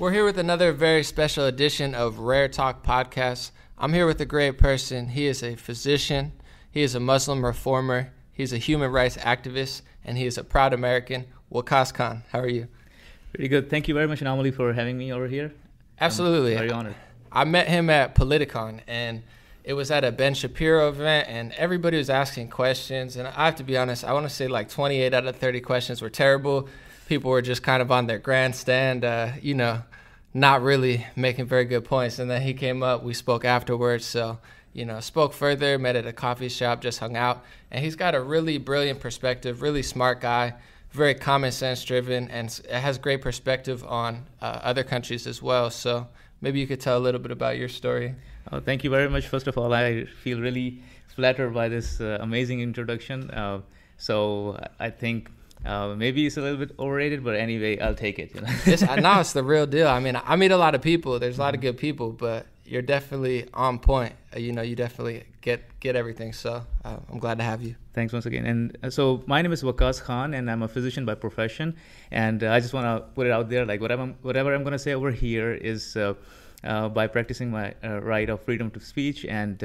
We're here with another very special edition of Rare Talk Podcast. I'm here with a great person. He is a physician, he is a Muslim reformer, he's a human rights activist, and he is a proud American. Waqas Khan, how are you? Pretty good. Thank you very much, Anomaly, for having me over here. Absolutely. I'm very honored. I met him at Politicon, and it was at a Ben Shapiro event, and everybody was asking questions. And I have to be honest, I want to say like 28 out of 30 questions were terrible. People were just kind of on their grandstand, not really making very good points. And then he came up, we spoke afterwards. So, spoke further, met at a coffee shop, just hung out. And he's got a really brilliant perspective, really smart guy, very common sense driven, and has great perspective on other countries as well. So maybe you could tell a little bit about your story. Oh, thank you very much. First of all, I feel really flattered by this amazing introduction. So I think maybe it's a little bit overrated, but anyway, I'll take it. Now it's the real deal. I mean, I meet a lot of people. There's a lot of good people, but you're definitely on point. You definitely get everything. So I'm glad to have you. Thanks once again. And so my name is Waqas Khan, and I'm a physician by profession. And I just want to put it out there, like whatever I'm going to say over here is by practicing my right of freedom to speech and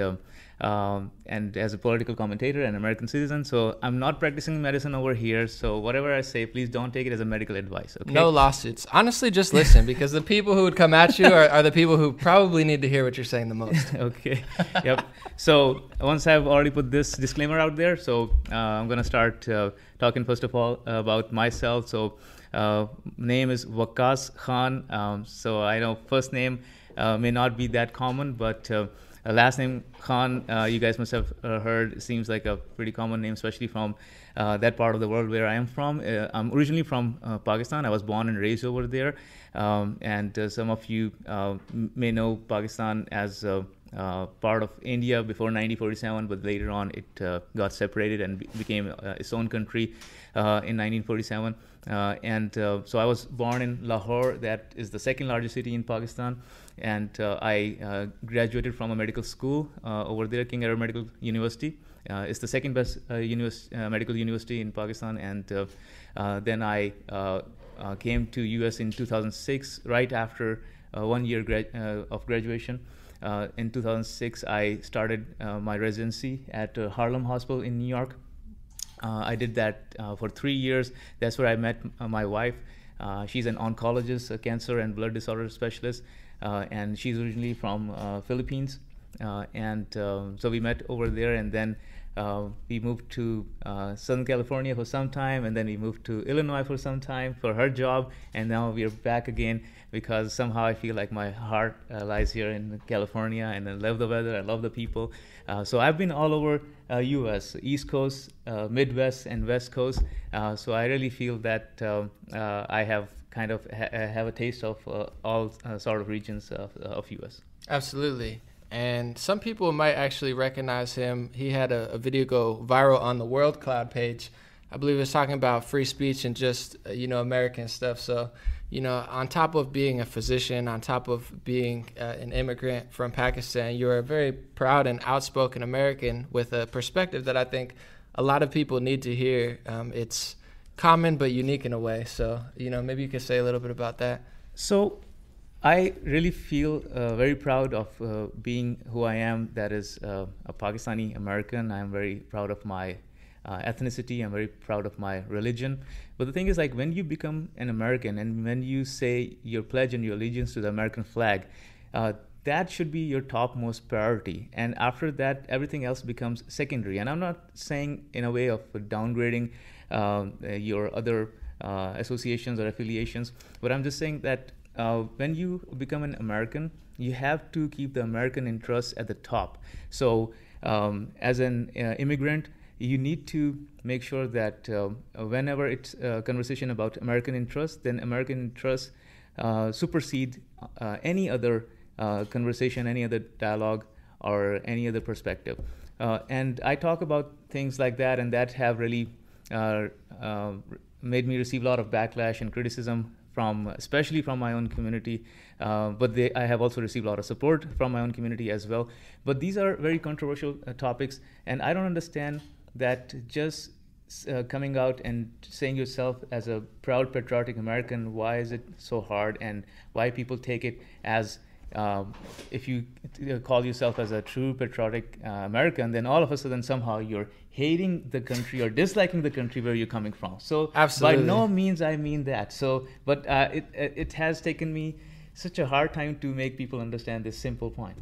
as a political commentator and American citizen. So I'm not practicing medicine over here. So whatever I say, please don't take it as a medical advice. Okay? No lawsuits. Honestly, just listen, because the people who would come at you are the people who probably need to hear what you're saying the most. Okay. Yep. So once I've already put this disclaimer out there, so I'm going to start talking first of all about myself. So name is Waqas Khan. So I know first name may not be that common, but last name Khan, you guys must have heard, seems like a pretty common name, especially from that part of the world where I am from. I'm originally from Pakistan. I was born and raised over there. And some of you may know Pakistan as part of India before 1947, but later on it got separated and became its own country in 1947. So I was born in Lahore. That is the second largest city in Pakistan. And I graduated from a medical school over there, King Arab Medical University. It's the second best medical university in Pakistan. And then I came to US in 2006, right after 1 year of graduation. In 2006, I started my residency at Harlem Hospital in New York. I did that for 3 years. That's where I met my wife. She's an oncologist, a cancer and blood disorder specialist, and she's originally from Philippines. So we met over there, and then we moved to Southern California for some time, and then we moved to Illinois for some time for her job, and now we are back again because somehow I feel like my heart lies here in California, and I love the weather, I love the people. So I've been all over U.S., East Coast, Midwest, and West Coast. So I really feel that I have kind of have a taste of all sort of regions of U.S. Absolutely. And some people might actually recognize him. He had a video go viral on the World Cloud page. I believe it was talking about free speech and just, American stuff. So, on top of being a physician, on top of being an immigrant from Pakistan, you're a very proud and outspoken American with a perspective that I think a lot of people need to hear. It's common but unique in a way. So, maybe you could say a little bit about that. So I really feel very proud of being who I am, that is a Pakistani American. I'm very proud of my ethnicity. I'm very proud of my religion. But the thing is, like, when you become an American and when you say your pledge and your allegiance to the American flag, that should be your topmost priority. And after that, everything else becomes secondary. And I'm not saying in a way of downgrading your other associations or affiliations, but I'm just saying that when you become an American, you have to keep the American interests at the top. So as an immigrant, you need to make sure that whenever it's a conversation about American interests, then American interests supersede any other conversation, any other dialogue, or any other perspective. And I talk about things like that, and that have really made me receive a lot of backlash and criticism especially from my own community, but I have also received a lot of support from my own community as well. But these are very controversial topics, and I don't understand that just coming out and saying yourself as a proud patriotic American, why is it so hard, and why people take it as if you call yourself as a true patriotic American, then all of a sudden somehow you're hating the country or disliking the country where you're coming from. So absolutely, by no means I mean that. So, but it has taken me such a hard time to make people understand this simple point.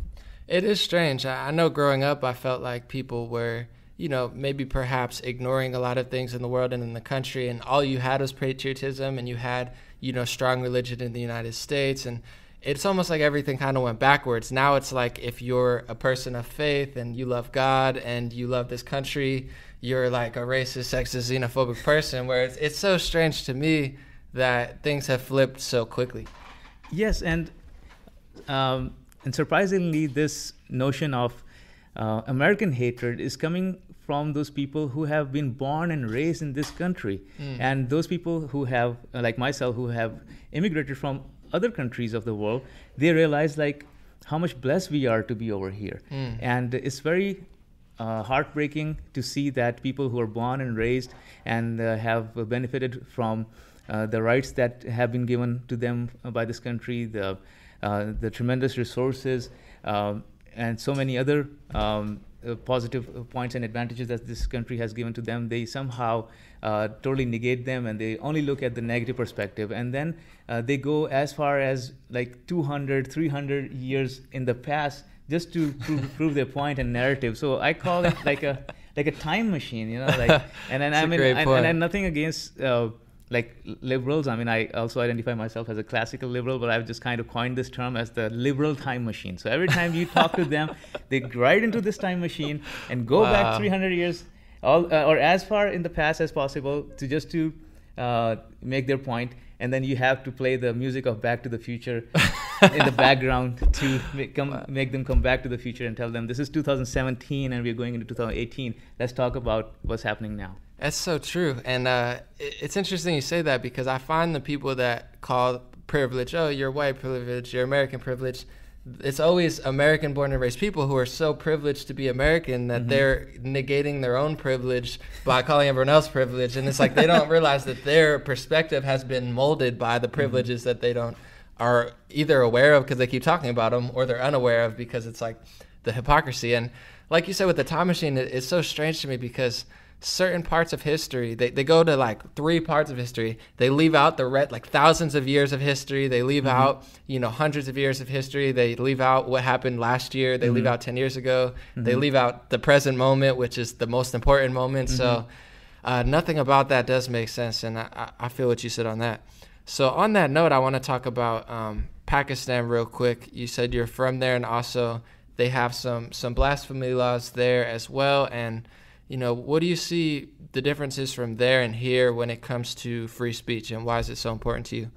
It is strange. I know growing up, I felt like people were, maybe perhaps ignoring a lot of things in the world and in the country, and all you had was patriotism, and you had, strong religion in the United States, and it's almost like everything kind of went backwards. Now it's like if you're a person of faith and you love God and you love this country, you're like a racist, sexist, xenophobic person, where it's so strange to me that things have flipped so quickly. Yes, and surprisingly, this notion of American hatred is coming from those people who have been born and raised in this country. And those people who have, like myself, who have immigrated from other countries of the world, they realize like how much blessed we are to be over here. And it's very heartbreaking to see that people who are born and raised and have benefited from the rights that have been given to them by this country, the tremendous resources, and so many other positive points and advantages that this country has given to them, they somehow totally negate them, and they only look at the negative perspective. And then they go as far as like 200, 300 years in the past just to prove their point and narrative. So I call it like a time machine, and then and nothing against like liberals. I mean, I also identify myself as a classical liberal, but I've just kind of coined this term as the liberal time machine. So every time you talk to them, they ride into this time machine and go back 300 years, or as far in the past as possible, to make their point. And then you have to play the music of Back to the Future in the background to make them come back to the future and tell them this is 2017 and we're going into 2018. Let's talk about what's happening now. That's so true. And it's interesting you say that, because I find the people that call privilege, oh, you're white privilege, you're American privilege, it's always American born and raised people who are so privileged to be American that they're negating their own privilege by calling everyone else privileged. And it's like they don't realize that their perspective has been molded by the privileges that they are either aware of because they keep talking about them, or they're unaware of because it's like the hypocrisy. And like you said with the time machine, it's so strange to me because certain parts of history, they go to like 3 parts of history. They leave out like thousands of years of history. They leave out, hundreds of years of history. They leave out what happened last year. They leave out 10 years ago. They leave out the present moment, which is the most important moment. So nothing about that does make sense. And I feel what you said on that. So on that note, I want to talk about Pakistan real quick. You said you're from there, and also they have some blasphemy laws there as well. And what do you see the differences from there and here when it comes to free speech, and why is it so important to you?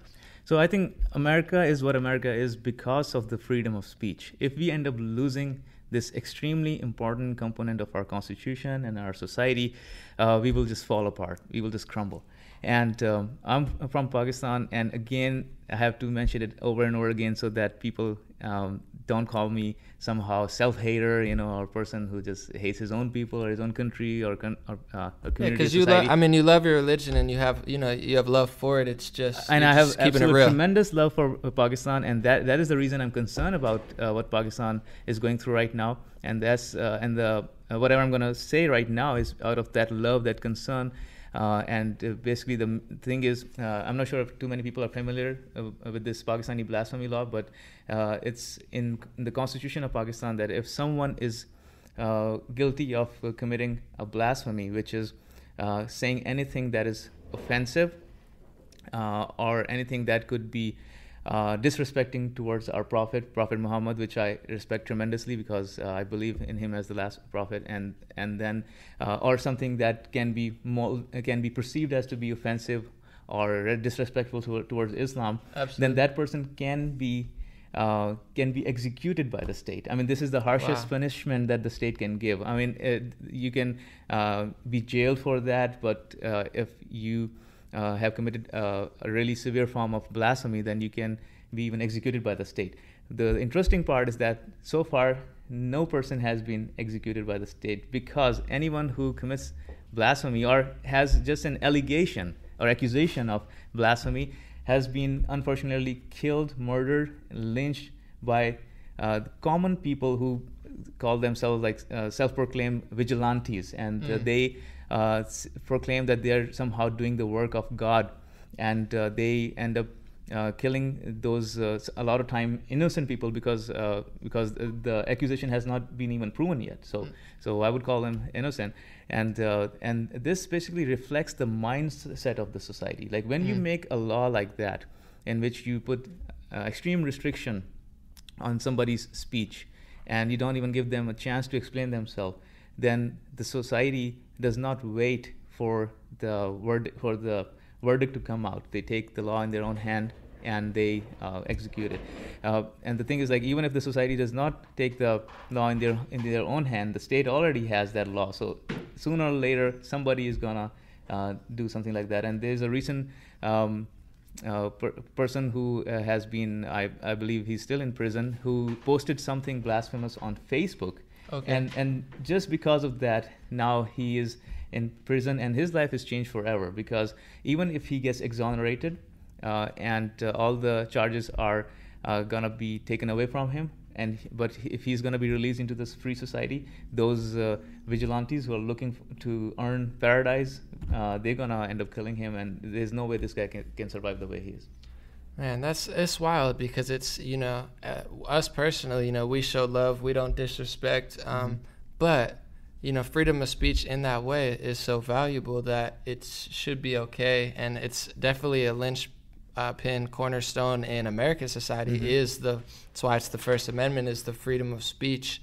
So I think America is what America is because of the freedom of speech. If we end up losing this extremely important component of our constitution and our society, we will just fall apart. We will just crumble. And I'm from Pakistan, and again, I have to mention it over and over again so that people don't call me somehow self-hater, or a person who just hates his own people or his own country or a community. Because you love your religion and you have love for it. It's just, and I have absolute tremendous love for Pakistan, and that is the reason I'm concerned about what Pakistan is going through right now. And that's whatever I'm going to say right now is out of that love, that concern. Basically, the thing is, I'm not sure if too many people are familiar with this Pakistani blasphemy law, but it's in the constitution of Pakistan that if someone is guilty of committing a blasphemy, which is saying anything that is offensive or anything that could be disrespecting towards our Prophet Muhammad, which I respect tremendously because I believe in him as the last prophet, and then or something that can be perceived as to be offensive or disrespectful towards Islam. Absolutely. Then that person can be executed by the state. I mean, this is the harshest punishment that the state can give. I mean, you can be jailed for that, but if you have committed a really severe form of blasphemy, then you can be even executed by the state. The interesting part is that so far no person has been executed by the state, because anyone who commits blasphemy or has just an allegation or accusation of blasphemy has been unfortunately killed, murdered, lynched by common people who call themselves like self-proclaimed vigilantes, and they proclaim that they are somehow doing the work of God, and they end up killing those a lot of time innocent people because the accusation has not been even proven yet. So I would call them innocent, and this basically reflects the mindset of the society. Like when you make a law like that, in which you put extreme restriction on somebody's speech, and you don't even give them a chance to explain themselves, then the society does not wait for the verdict to come out. They take the law in their own hand and they execute it. And the thing is, like, even if the society does not take the law in their own hand, the state already has that law. So sooner or later, somebody is gonna do something like that. And there's a recent person who has been, I believe he's still in prison, who posted something blasphemous on Facebook. Okay. And just because of that, now he is in prison and his life is changed forever, because even if he gets exonerated and all the charges are gonna be taken away from him, but if he's gonna be released into this free society, those vigilantes who are looking to earn paradise, they're gonna end up killing him, and there's no way this guy can survive the way he is. Man, it's wild, because it's, us personally, we show love, we don't disrespect, but freedom of speech in that way is so valuable that it should be okay, and it's definitely a linchpin cornerstone in American society. That's why it's the First Amendment, is the freedom of speech.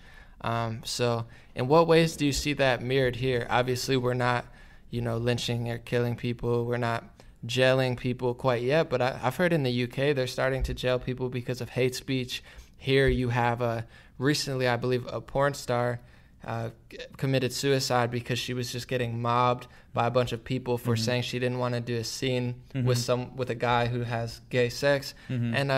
So in what ways do you see that mirrored here? Obviously, we're not, lynching or killing people. We're not jailing people quite yet, but I've heard in the UK they're starting to jail people because of hate speech. Here you have recently, I believe, a porn star committed suicide because she was just getting mobbed by a bunch of people for saying she didn't want to do a scene with a guy who has gay sex. And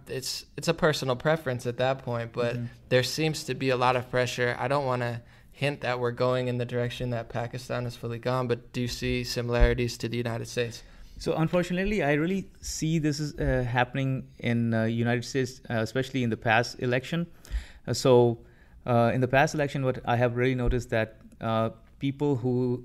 it's a personal preference at that point, but there seems to be a lot of pressure. I don't want to hint that we're going in the direction that Pakistan is fully gone, but do you see similarities to the United States? So unfortunately, I really see this is happening in United States, especially in the past election. In the past election, what I have really noticed that people who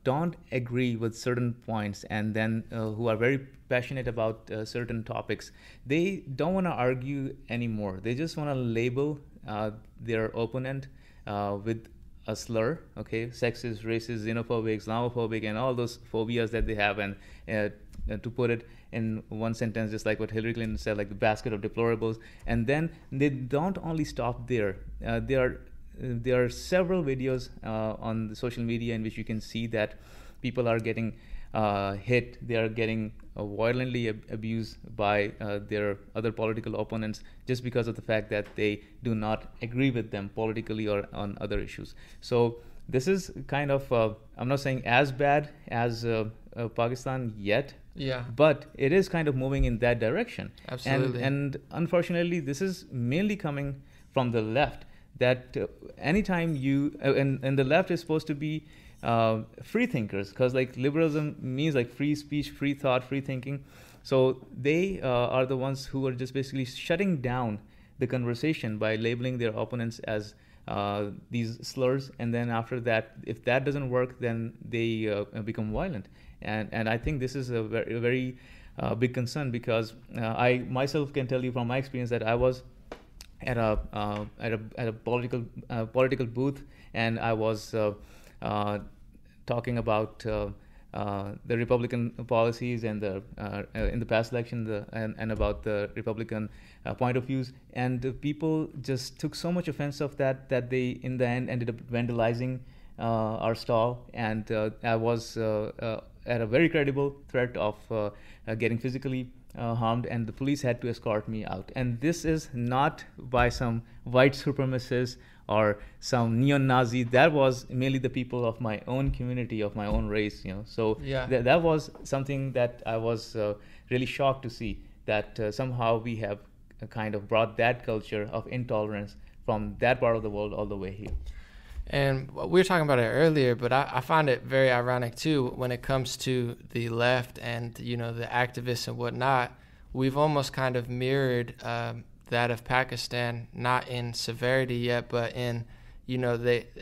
don't agree with certain points, and then who are very passionate about certain topics, they don't want to argue anymore. They just want to label their opponent with a slur, okay, sexist, racist, xenophobic, Islamophobic, and all those phobias that they have, and to put it in one sentence, just like what Hillary Clinton said, like the basket of deplorables. And then they don't only stop there. There are several videos on the social media in which you can see that people are getting hit. They are getting violently abused by their other political opponents just because of the fact that they do not agree with them politically or on other issues. So this is kind of, I'm not saying as bad as Pakistan yet, but it is kind of moving in that direction. Absolutely. And unfortunately, this is mainly coming from the left, that anytime you, and the left is supposed to be free thinkers, because like liberalism means like free speech, free thought, free thinking. So they are the ones who are just basically shutting down the conversation by labeling their opponents as these slurs, and then after that, if that doesn't work, then they become violent. And I think this is a very big concern, because I myself can tell you from my experience that I was at a political booth, and I was talking about the Republican policies and in the past election, and about the Republican point of views, and people just took so much offense of that they in the end ended up vandalizing our stall, and I was at a very credible threat of getting physically harmed, and the police had to escort me out. And this is not by some white supremacist or some neo-Nazi. That was mainly the people of my own community, of my own race, So that was something that I was really shocked to see, that somehow we have kind of brought that culture of intolerance from that part of the world all the way here. And we were talking about it earlier, but I find it very ironic too when it comes to the left and, you know, the activists and whatnot. We've almost kind of mirrored that of Pakistan, not in severity yet, but in, you know,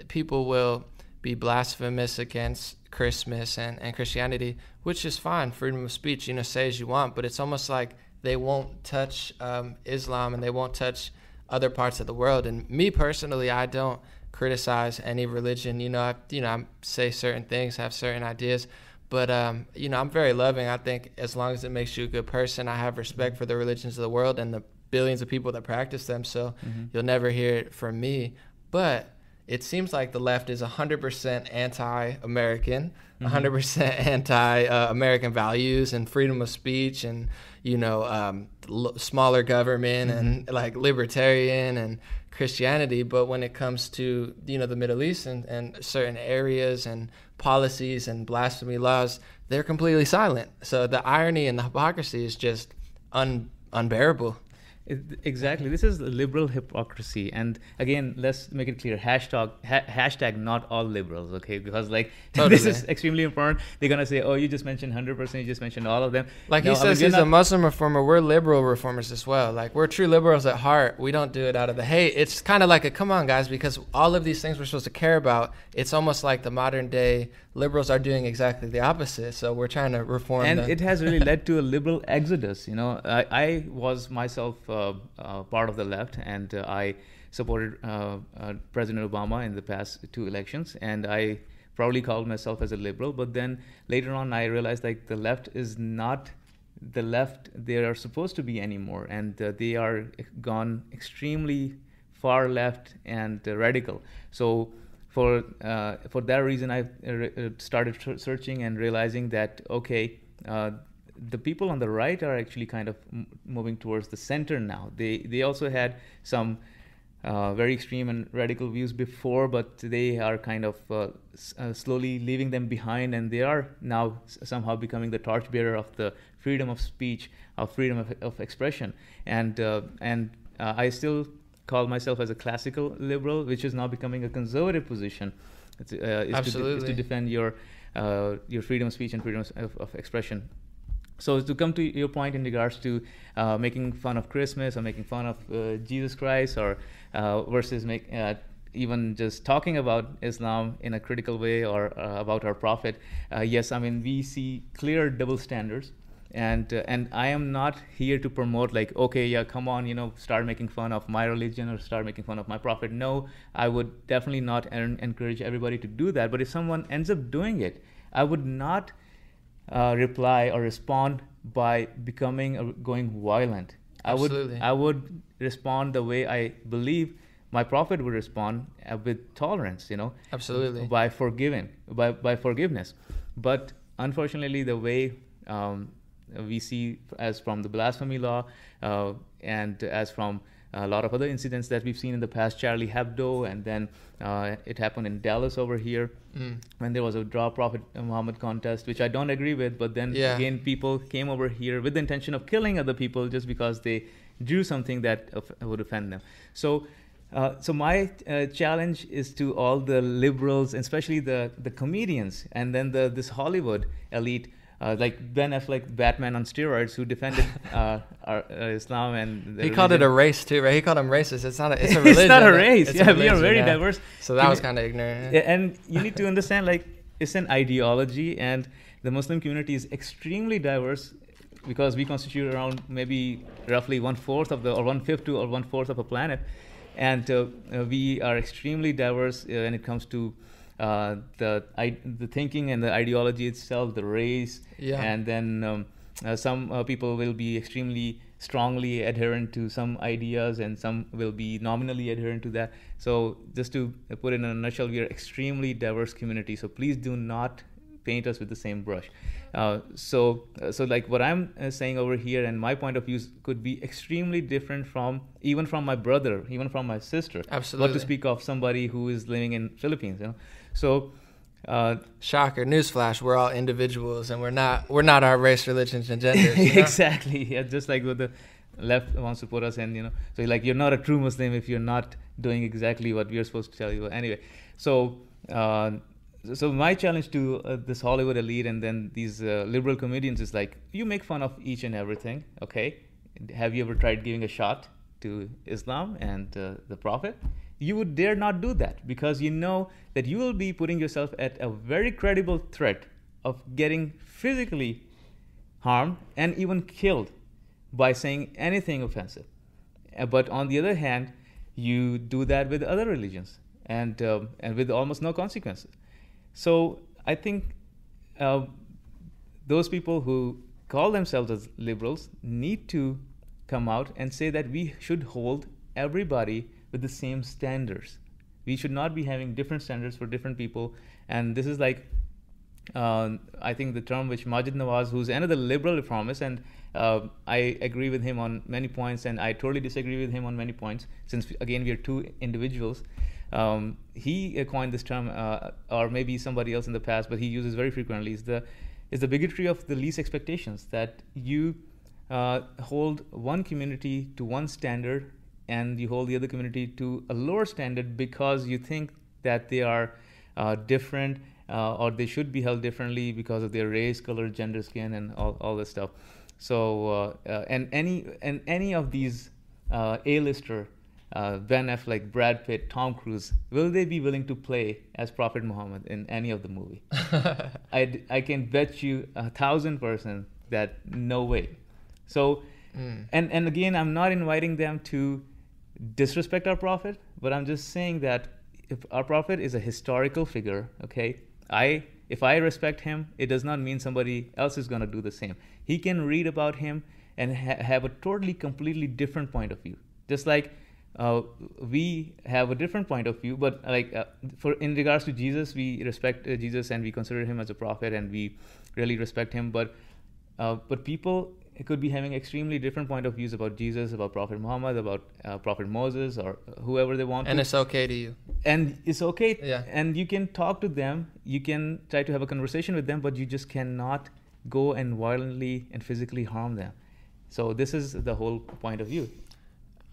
people will be blasphemous against Christmas and Christianity, which is fine, freedom of speech, you know, say as you want, but it's almost like they won't touch Islam and they won't touch other parts of the world. And me personally, I don't criticize any religion. I say certain things, have certain ideas, but I'm very loving. I think as long as it makes you a good person, I have respect for the religions of the world and the billions of people that practice them. So you'll never hear it from me. But it seems like the left is 100% anti-American, 100% anti-American values and freedom of speech and, smaller government and like libertarian and Christianity. But when it comes to, the Middle East and certain areas and policies and blasphemy laws, they're completely silent. So the irony and the hypocrisy is just unbearable. Exactly. This is liberal hypocrisy. And again, let's make it clear, hashtag not all liberals, okay? Because totally. This is extremely important. They're going to say, oh, you just mentioned 100%, you just mentioned all of them. He says he's a Muslim reformer. We're liberal reformers as well. We're true liberals at heart. We don't do it out of the hate. It's kind of like come on, guys, because all of these things we're supposed to care about, it's almost like the modern day liberals are doing exactly the opposite. So we're trying to reform them. And it has really led to a liberal exodus. I was myself part of the left, and I supported President Obama in the past 2 elections, and I proudly called myself as a liberal. But then later on, I realized the left is not the left they are supposed to be anymore, and they are gone extremely far left and radical. So for that reason, I started searching and realizing that the people on the right are actually kind of moving towards the center now. They also had some very extreme and radical views before, but they are kind of slowly leaving them behind, and they are now somehow becoming the torchbearer of the freedom of speech, of freedom of expression. And I still call myself as a classical liberal, which is now becoming a conservative position. Is to defend your freedom of speech and freedom of expression. So to come to your point in regards to making fun of Christmas or making fun of Jesus Christ, or versus even just talking about Islam in a critical way or about our prophet, yes, I mean, we see clear double standards. And I am not here to promote come on, start making fun of my religion or start making fun of my prophet. No, I would definitely not encourage everybody to do that. But if someone ends up doing it, I would not reply or respond by going violent. Absolutely. I would respond the way I believe my prophet would respond, with tolerance, Absolutely. by forgiveness. But unfortunately, the way we see as from the blasphemy law and as from a lot of other incidents that we've seen in the past, Charlie Hebdo, and then it happened in Dallas over here when there was a Draw Prophet Muhammad contest, which I don't agree with, but then again, people came over here with the intention of killing other people just because they drew something that would offend them. So my challenge is to all the liberals, especially the comedians, and then this Hollywood elite, like Ben Affleck, Batman on steroids, who defended Islam and he called it a race too, right? He called them racist. It's a religion. It's not a race. It's we are very diverse. So that was kind of ignorant. And you need to understand, it's an ideology, and the Muslim community is extremely diverse because we constitute around maybe roughly 1/4 of or 1/5 to or 1/4 of a planet, and we are extremely diverse when it comes to the thinking and the ideology itself, the race, and then some people will be extremely strongly adherent to some ideas, and some will be nominally adherent to that. So just to put it in a nutshell, we are extremely diverse community. So please do not paint us with the same brush. So what I'm saying over here, and my point of view could be extremely different from my brother, even from my sister. Absolutely. What to speak of somebody who is living in Philippines, So, shocker! Newsflash: we're all individuals, and we're not our race, religions, and genders. Exactly. Yeah, just like with left wants to put us in, so like you're not a true Muslim if you're not doing exactly what we're supposed to tell you. Anyway, so so my challenge to this Hollywood elite and then these liberal comedians is like, you make fun of each and everything, okay? Have you ever tried giving a shot to Islam and the Prophet? You would dare not do that, because you know that you will be putting yourself at a very credible threat of getting physically harmed and even killed by saying anything offensive. But on the other hand, you do that with other religions and with almost no consequences. So I think those people who call themselves as liberals need to come out and say that we should hold everybody with the same standards. We should not be having different standards for different people. And this is like, I think the term which Majid Nawaz, who's another liberal reformist, and I agree with him on many points, and I totally disagree with him on many points, since again we are two individuals. He coined this term, or maybe somebody else in the past, but he uses very frequently, is the bigotry of the least expectations, that you hold one community to one standard and you hold the other community to a lower standard because you think that they are different, or they should be held differently because of their race, color, gender, skin, and all this stuff. So and any of these A-lister, Ben Affleck, Brad Pitt, Tom Cruise, will they be willing to play as Prophet Muhammad in any of the movie? I can bet you 1,000% that no way. So and again, I'm not inviting them to disrespect our Prophet, but I'm just saying that if our Prophet is a historical figure, okay, if I respect him, it does not mean somebody else is going to do the same. He can read about him and have a totally, completely different point of view. Just like we have a different point of view, but like in regards to Jesus, we respect Jesus and we consider him as a prophet and we really respect him. But people could be having extremely different point of views about Jesus, about Prophet Muhammad, about Prophet Moses, or whoever they want. And it's okay to you. And it's okay. Yeah. And you can talk to them. You can try to have a conversation with them, but you just cannot go and violently and physically harm them. So this is the whole point of view.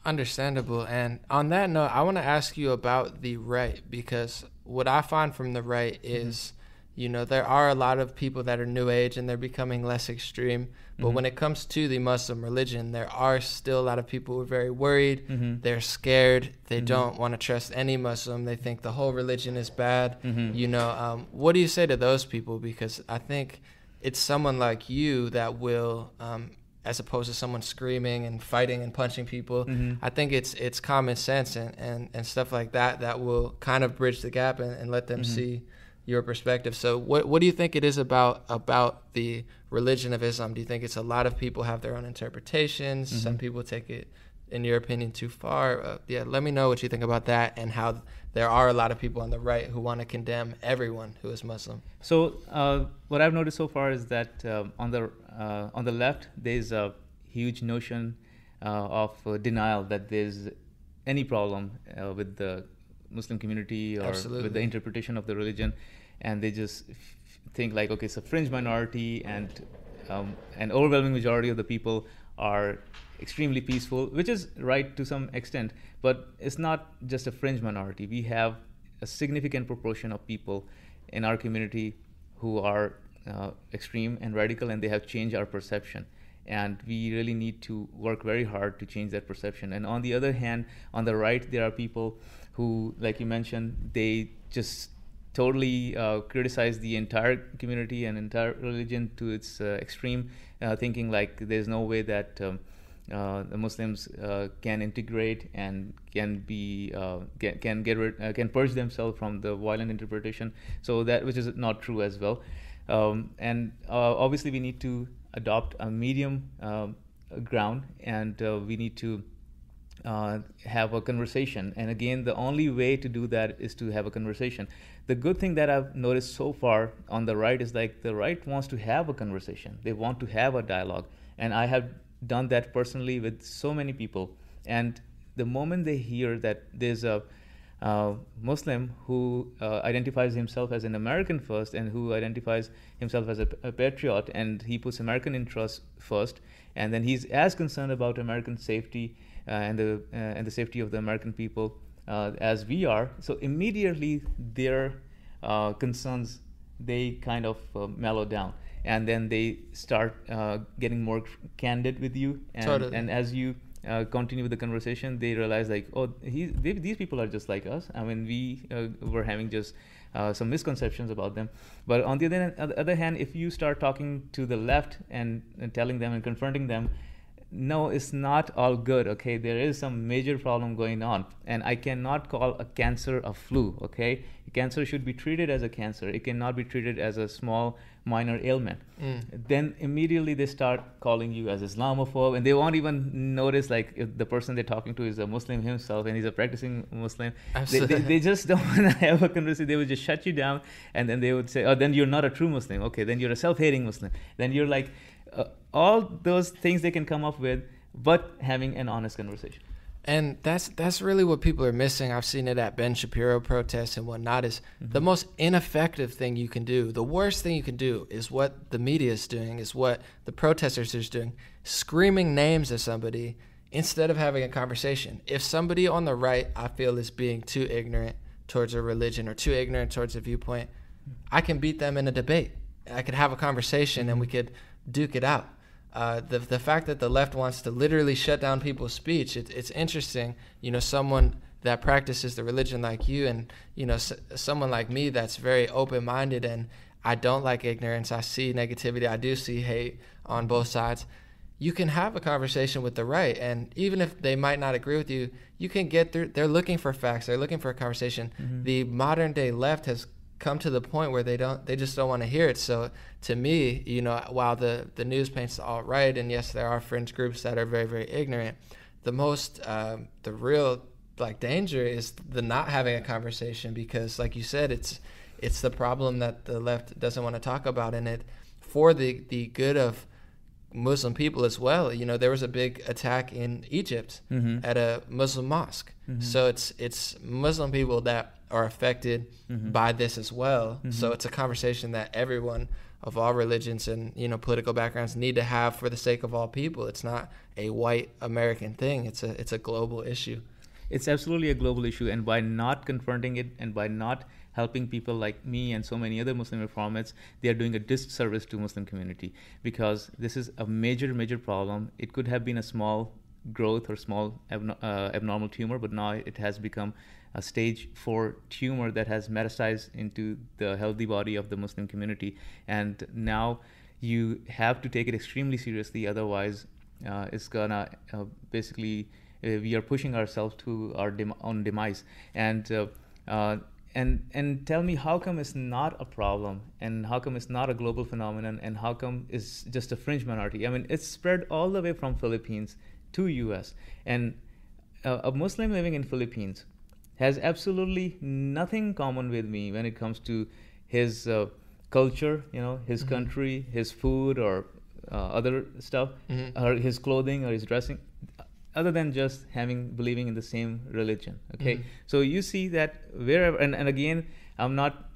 Understandable. And on that note, I want to ask you about the right, because what I find from the right is, there are a lot of people that are new age and they're becoming less extreme. But when it comes to the Muslim religion, there are still a lot of people who are very worried. They're scared. They don't want to trust any Muslim. They think the whole religion is bad. What do you say to those people? Because I think it's someone like you that will, as opposed to someone screaming and fighting and punching people, I think it's common sense and stuff like that will kind of bridge the gap and let them see your perspective. So what do you think it is about the religion of Islam? Do you think it's a lot of people have their own interpretations? Some people take it, in your opinion, too far? Let me know what you think about that, and how there are a lot of people on the right who want to condemn everyone who is Muslim. So what I've noticed so far is that on the left, there's a huge notion of denial that there's any problem with the Muslim community or with the interpretation of the religion, and they just think like, okay, it's a fringe minority, and an overwhelming majority of the people are extremely peaceful, which is right to some extent, but it's not just a fringe minority. We have a significant proportion of people in our community who are extreme and radical, and they have changed our perception. And we really need to work very hard to change that perception. And on the other hand, on the right, there are people who, like you mentioned, they just totally criticize the entire community and entire religion to its extreme, thinking like there's no way that the Muslims can integrate and can purge themselves from the violent interpretation. So that, which is not true as well. And obviously we need to adopt a medium ground, and we need to have a conversation. And again, the only way to do that is to have a conversation. The good thing that I've noticed so far on the right is like the right wants to have a conversation. They want to have a dialogue. And I have done that personally with so many people. And the moment they hear that there's a Muslim who identifies himself as an American first, and who identifies himself as a patriot, and he puts American interests first, and then he's as concerned about American safety and the safety of the American people as we are. So immediately their concerns, they kind of mellow down, and then they start getting more candid with you, and, Totally. and as you continue with the conversation, they realize like, oh, these people are just like us. I mean, we were having just some misconceptions about them. But on the other hand, if you start talking to the left and telling them and confronting them, no, it's not all good, okay? There is some major problem going on, and I cannot call a cancer a flu, okay? Cancer should be treated as a cancer. It cannot be treated as a small, minor ailment. Then immediately they start calling you as Islamophobe, and they won't even notice like if the person they're talking to is a Muslim himself and he's a practicing Muslim. They just don't want to have a conversation. They would just shut you down, and then they would say, oh, then you're not a true Muslim. Okay, then you're a self-hating Muslim. Then you're like, all those things they can come up with, but having an honest conversation. And that's really what people are missing. I've seen it at Ben Shapiro protests and whatnot. Is the most ineffective thing you can do. The worst thing you can do is what the media is doing, is what the protesters are doing, screaming names at somebody instead of having a conversation. If somebody on the right, I feel, is being too ignorant towards a religion or too ignorant towards a viewpoint, I can beat them in a debate. I could have a conversation and we could duke it out. The fact that the left wants to literally shut down people's speech, it's interesting. You know, someone that practices the religion like you, and you know, someone like me that's very open-minded, and I don't like ignorance. I see negativity. I do see hate on both sides. You can have a conversation with the right, and even if they might not agree with you, you can get through. They're looking for facts. They're looking for a conversation. The modern day left has come to the point where they just don't want to hear it. So to me, you know, while the news paints the alt-right, and yes, there are fringe groups that are very, very ignorant, the real like danger is the not having a conversation, because like you said, it's the problem that the left doesn't want to talk about, and it for the good of Muslim people as well. You know, there was a big attack in Egypt at a Muslim mosque. So it's Muslim people that are affected by this as well. So it's a conversation that everyone of all religions and, you know, political backgrounds need to have for the sake of all people. It's not a white American thing. It's a global issue. It's absolutely a global issue, and by not confronting it and by not helping people like me and so many other Muslim reformers, they are doing a disservice to Muslim community, because this is a major problem. It could have been a small growth or small abnormal tumor, but now it has become a stage 4 tumor that has metastasized into the healthy body of the Muslim community. And now you have to take it extremely seriously, otherwise it's gonna basically we are pushing ourselves to our own demise. And tell me, how come it's not a problem, and how come it's not a global phenomenon, and how come it's just a fringe minority? I mean, it's spread all the way from Philippines to US, and a Muslim living in Philippines has absolutely nothing common with me when it comes to his culture, you know, his country, his food, or other stuff, or his clothing, or his dressing, other than just believing in the same religion. Okay, so you see that wherever, and again, I'm not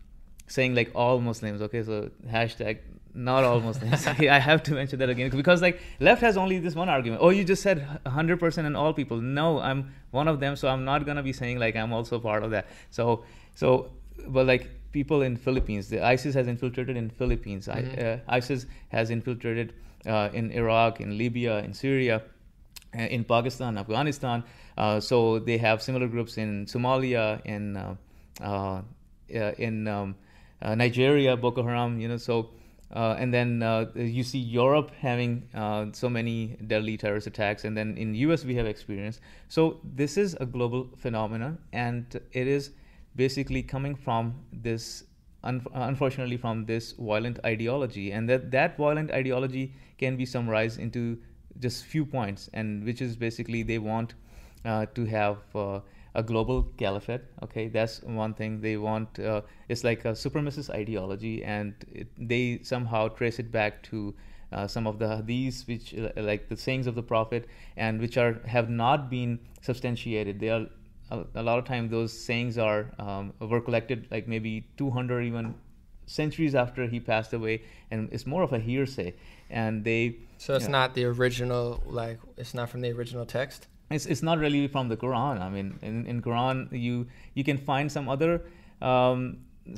saying like all Muslims. Okay, so hashtag not all Muslims. I have to mention that again, because like left has only this one argument. Oh, you just said 100% and all people. No, I'm one of them, so I'm not gonna be saying like I'm also part of that. So, but like people in Philippines, the ISIS has infiltrated in Philippines. ISIS has infiltrated in Iraq, in Libya, in Syria, in Pakistan, Afghanistan. So they have similar groups in Somalia, in Nigeria, Boko Haram. You know, so and then you see Europe having so many deadly terrorist attacks, and then in US we have experience. So this is a global phenomenon, and it is basically coming from this, unfortunately, from this violent ideology, and that violent ideology can be summarized into just few points, and which is basically they want to have a global caliphate. Okay, that's one thing they want. It's like a supremacist ideology, and they somehow trace it back to some of the hadiths, which like the sayings of the Prophet, and which have not been substantiated. They are a lot of time those sayings were collected like maybe 200 even centuries after he passed away, and it's more of a hearsay. And so it's not the original, like it's not from the original text. It's not really from the Quran. I mean, in Quran you can find some other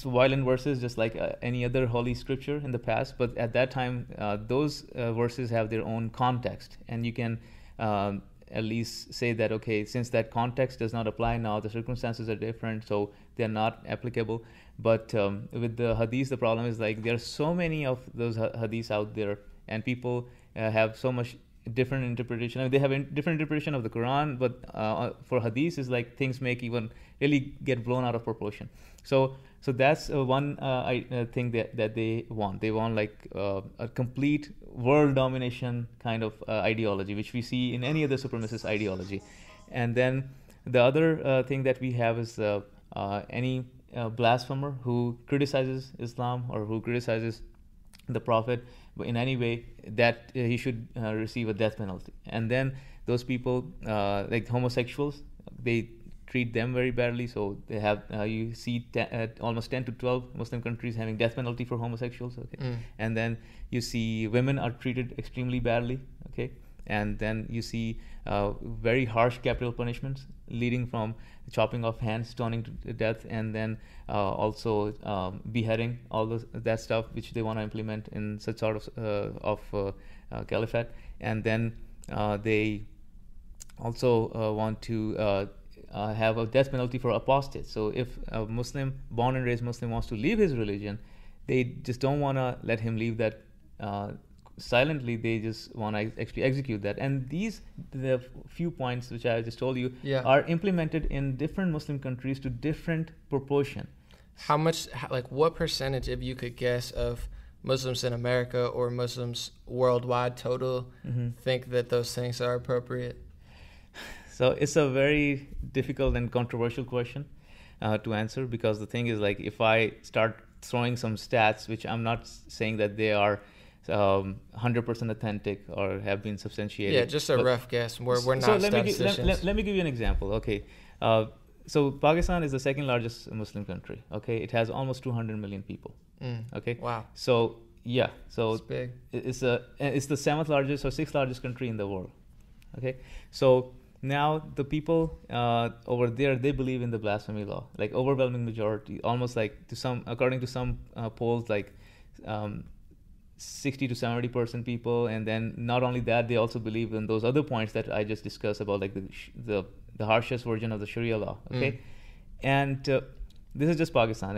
violent verses just like any other holy scripture in the past, but at that time those verses have their own context, and you can at least say that, okay, since that context does not apply now, the circumstances are different, so they're not applicable. But with the hadith, the problem is like there are so many of those hadiths out there, and people have so much different interpretation. I mean, they have different interpretation of the Quran, but for hadiths is like things make even really get blown out of proportion. So that's one thing that they want. They want like a complete world domination kind of ideology, which we see in any other supremacist ideology. And then the other thing that we have is any blasphemer who criticizes Islam or who criticizes the Prophet in any way, that he should receive a death penalty. And then those people like homosexuals, they treat them very badly. So they have you see almost 10 to 12 Muslim countries having death penalty for homosexuals. Okay, and then you see women are treated extremely badly. Okay, and then you see very harsh capital punishments, leading from chopping off hands, stoning to death, and then also beheading, all that stuff which they want to implement in such sort of caliphate. And then they also want to have a death penalty for apostates. So if a Muslim, born and raised Muslim, wants to leave his religion, they just don't want to let him leave that silently. They just want to actually execute that. And the few points which I just told you are implemented in different Muslim countries to different proportion. How much, like what percentage, if you could guess, of Muslims in America or Muslims worldwide total think that those things are appropriate? So it's a very difficult and controversial question to answer, because the thing is, like, if I start throwing some stats, which I'm not saying that they are 100% authentic or have been substantiated. Yeah, just a rough guess. We're not statisticians. Let me give you an example. Okay, so Pakistan is the second largest Muslim country. Okay, it has almost 200 million people. Okay. Wow. So yeah, so it's big. It's the seventh largest or sixth largest country in the world. Okay, so now the people over there, they believe in the blasphemy law, like overwhelming majority, almost like according to some polls, like 60 to 70% people. And then not only that, they also believe in those other points that I just discussed about, like the harshest version of the Sharia law. Okay, and this is just Pakistan,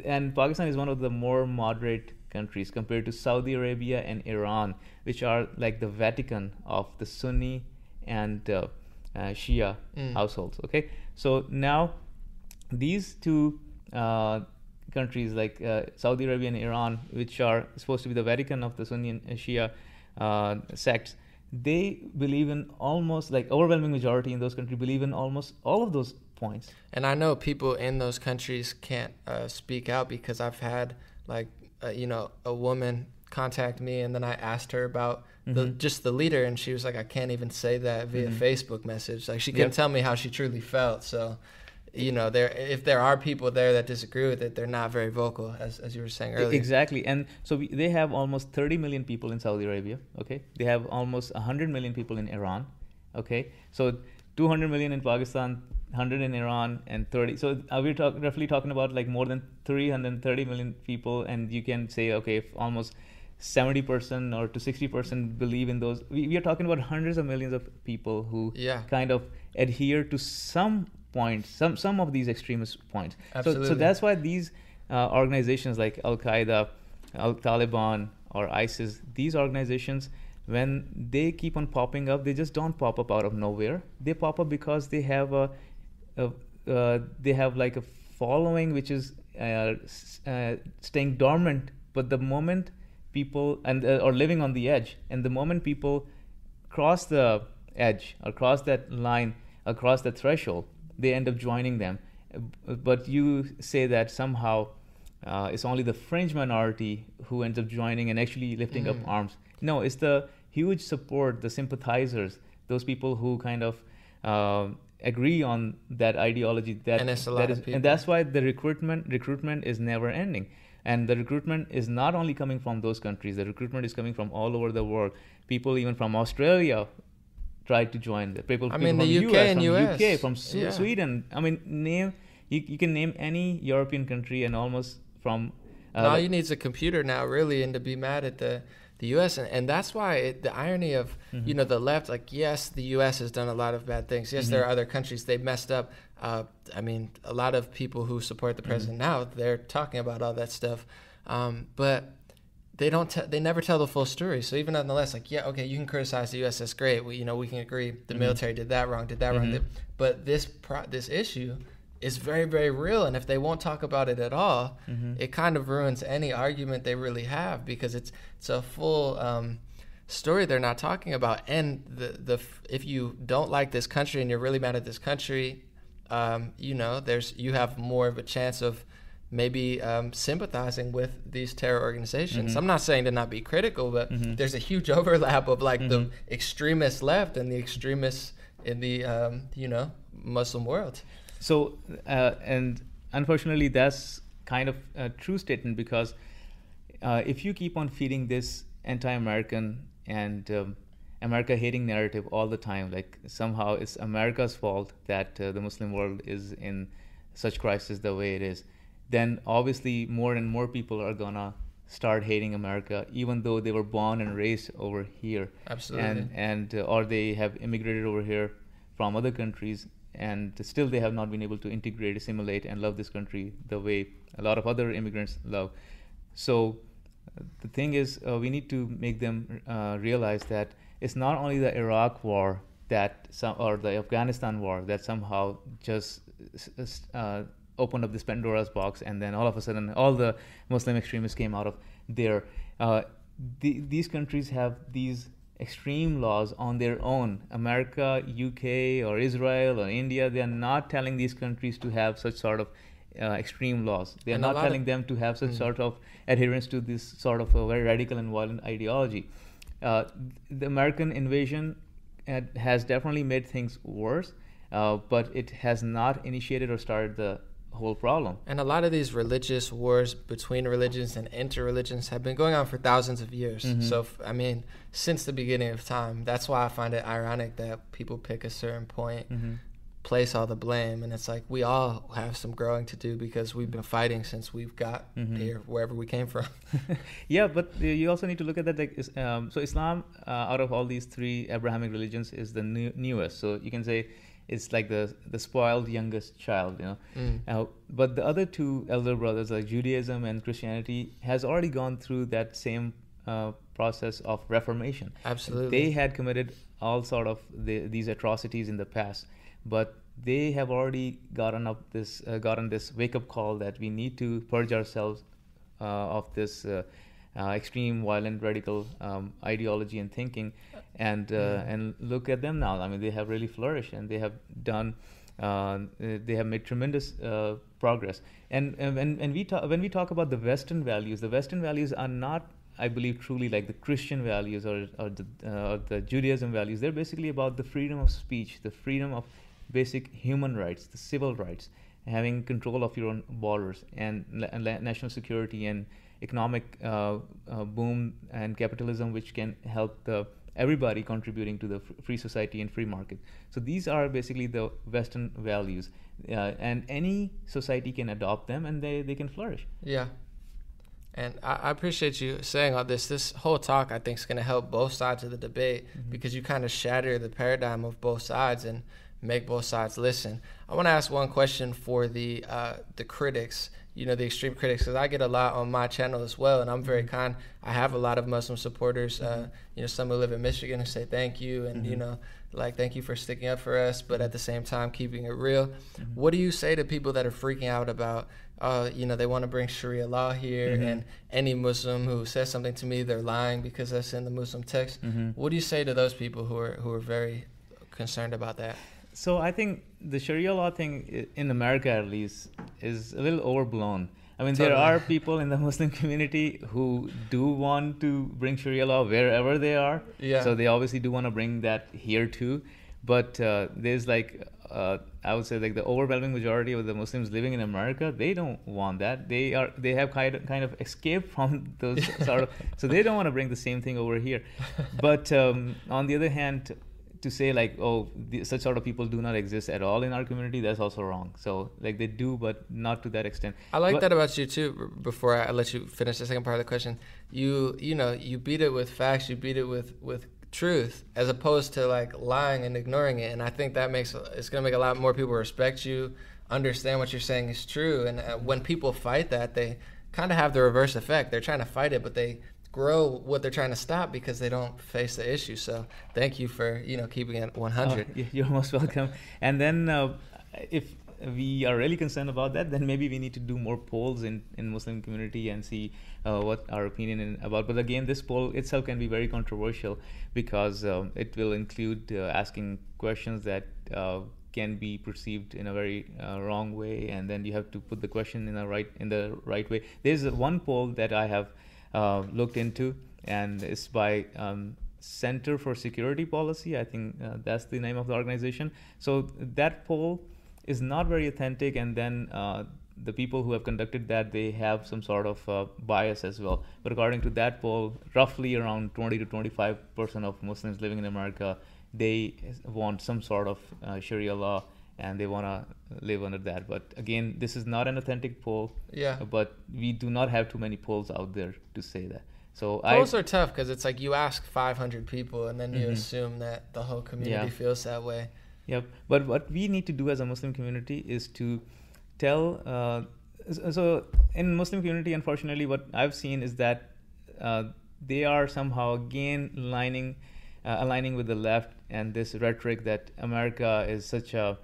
and Pakistan is one of the more moderate countries compared to Saudi Arabia and Iran, which are like the Vatican of the Sunni and Shia households. Okay, so now these two countries, like Saudi Arabia and Iran, which are supposed to be the Vatican of the Sunni and Shia sects, they believe in almost, like, overwhelming majority in those countries believe in almost all of those points. And I know people in those countries can't speak out, because I've had like a woman contact me, and then I asked her about just the leader, and she was like, I can't even say that via Facebook message. Like, she couldn't tell me how she truly felt. So if there are people there that disagree with it, they're not very vocal, as you were saying earlier. Exactly. And so they have almost 30 million people in Saudi Arabia. Okay, they have almost 100 million people in Iran. Okay, so 200 million in Pakistan, 100 in Iran, and 30. So we're roughly talking about like more than 330 million people. And you can say, okay, if almost 70% or to 60% believe in those, we are talking about hundreds of millions of people who kind of adhere to some points, some of these extremist points. Absolutely. So that's why these organizations like Al-Qaeda, Al-Taliban, or ISIS, these organizations, when they keep on popping up, they just don't pop up out of nowhere. They pop up because they have like a following which is staying dormant. But the moment people or living on the edge, and the moment people cross the edge or cross that line, across the threshold, they end up joining them. But you say that somehow it's only the fringe minority who ends up joining and actually lifting up arms. No, it's the huge support, the sympathizers, those people who kind of agree on that ideology. And it's a lot of people. And that's why the recruitment is never ending. And the recruitment is not only coming from those countries. The recruitment is coming from all over the world. People even from Australia tried to join. People the from UK US, and from US. UK, from Sweden. I mean, you can name any European country and almost from... all you need is a computer now, really, and to be mad at the U.S. And that's why the irony of, the left, like, yes, the U.S. has done a lot of bad things. Yes, there are other countries they've messed up. A lot of people who support the president now, they're talking about all that stuff. But they never tell the full story. So even nonetheless, like, yeah, okay, you can criticize the U.S. That's great. We can agree the military did that wrong. But this issue is very, very real, and if they won't talk about it at all, it kind of ruins any argument they really have, because it's a full story they're not talking about. And if you don't like this country and you're really mad at this country, you have more of a chance of maybe sympathizing with these terror organizations. I'm not saying to not be critical, but there's a huge overlap of like the extremist left and the extremists in the Muslim world. So, and unfortunately, that's kind of a true statement, because if you keep on feeding this anti-American and America-hating narrative all the time, like somehow it's America's fault that the Muslim world is in such crisis the way it is, then obviously more and more people are gonna start hating America, even though they were born and raised over here. Absolutely. And or they have immigrated over here from other countries, and still they have not been able to integrate, assimilate, and love this country the way a lot of other immigrants love. So the thing is, we need to make them realize that it's not only the Iraq war or the Afghanistan war that somehow just opened up this Pandora's box, and then all of a sudden all the Muslim extremists came out of there. These countries have these extreme laws on their own. America, UK, or Israel, or India, they are not telling these countries to have such sort of extreme laws. They are not telling them to have such sort of adherence to this sort of a very radical and violent ideology. The American invasion has definitely made things worse, but it has not initiated or started the whole problem. And a lot of these religious wars between religions and inter-religions have been going on for thousands of years. So, since the beginning of time. That's why I find it ironic that people pick a certain point, place all the blame, and it's like we all have some growing to do, because we've been fighting since we've got here, wherever we came from. Yeah, but you also need to look at that. Like, so Islam, out of all these three Abrahamic religions, is the newest. So you can say it's like the spoiled youngest child, but the other two elder brothers, like Judaism and Christianity, has already gone through that same process of reformation. Absolutely. They had committed all sort of these atrocities in the past, but they have already gotten this wake-up call that we need to purge ourselves of this extreme, violent, radical ideology and thinking, and look at them now. I mean, they have really flourished, and they have done. They have made tremendous progress. And when we talk about the Western values are not, I believe, truly like the Christian values or the Judaism values. They're basically about the freedom of speech, the freedom of basic human rights, the civil rights, having control of your own borders, and national security and economic boom and capitalism, which can help everybody contributing to the free society and free market. So these are basically the Western values, and any society can adopt them, and they can flourish. Yeah. And I appreciate you saying all this. This whole talk, I think, is going to help both sides of the debate, because you kind of shatter the paradigm of both sides and make both sides listen. I want to ask one question for the critics, the extreme critics, because I get a lot on my channel as well, and I'm very kind. I have a lot of Muslim supporters, some who live in Michigan, who say thank you, and, thank you for sticking up for us, but at the same time, keeping it real. What do you say to people that are freaking out about, they want to bring Sharia law here, and any Muslim who says something to me, they're lying because that's in the Muslim text? What do you say to those people who are very concerned about that? So I think the Sharia law thing, in America at least, is a little overblown. I mean, there are people in the Muslim community who do want to bring Sharia law wherever they are. Yeah. So they obviously do want to bring that here too. But there's like I would say like the overwhelming majority of the Muslims living in America, they don't want that. They have kind of escaped from those sort of, so they don't want to bring the same thing over here. But on the other hand, to say like, oh, such sort of people do not exist at all in our community, that's also wrong. So like they do, but not to that extent. I like that about you too. Before I let you finish the second part of the question, you beat it with facts, you beat it with truth, as opposed to like lying and ignoring it. And I think that it's going to make a lot more people respect you, understand what you're saying is true. And when people fight that, they kind of have the reverse effect. They're trying to fight it, but they grow what they're trying to stop because they don't face the issue. So thank you for keeping it 100. You're most welcome. And then if we are really concerned about that, then maybe we need to do more polls in Muslim community and see what our opinion is about. But again, this poll itself can be very controversial because it will include asking questions that can be perceived in a very wrong way, and then you have to put the question in the right way. There's one poll that I have looked into, and it's by Center for Security Policy. I think that's the name of the organization. So that poll is not very authentic, and then the people who have conducted that, they have some sort of bias as well. But according to that poll, roughly around 20 to 25% of Muslims living in America, they want some sort of Sharia law, and they want to live under that. But again, this is not an authentic poll. Yeah. But we do not have too many polls out there to say that. So polls are tough because it's like you ask 500 people and then you assume that the whole community feels that way. Yep. But what we need to do as a Muslim community is to tell. So in Muslim community, unfortunately, what I've seen is that they are somehow again aligning with the left and this rhetoric that America is such a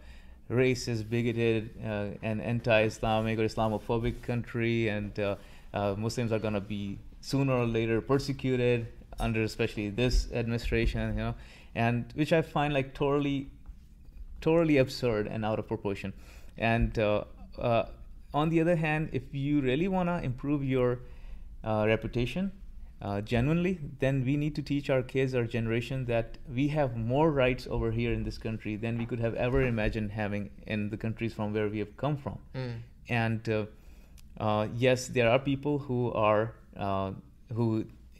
racist, bigoted, and anti-Islamic or Islamophobic country, and Muslims are going to be sooner or later persecuted under especially this administration, and which I find like totally absurd and out of proportion. And on the other hand, if you really want to improve your reputation genuinely, then we need to teach our kids, our generation, that we have more rights over here in this country than we could have ever imagined having in the countries from where we have come from. And yes, there are people who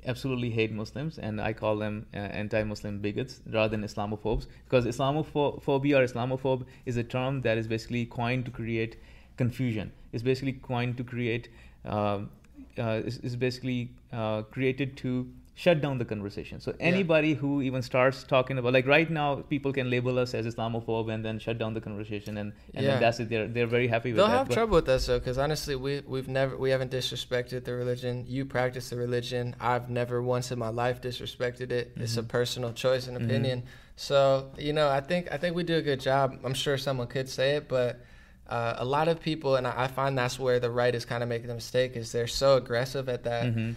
absolutely hate Muslims, and I call them anti-Muslim bigots rather than Islamophobes, because Islamophobia or Islamophobe is a term that is basically coined to create confusion. It's basically coined to create is basically created to shut down the conversation. So anybody who even starts talking about, like right now, people can label us as Islamophobe and then shut down the conversation, and then that's it. They're very happy with that. They'll have trouble with us though, because honestly, we haven't disrespected the religion. You practice the religion. I've never once in my life disrespected it. It's a personal choice and opinion. So I think we do a good job. I'm sure someone could say it, but a lot of people, and I find that's where the right is kind of making the mistake, is they're so aggressive at that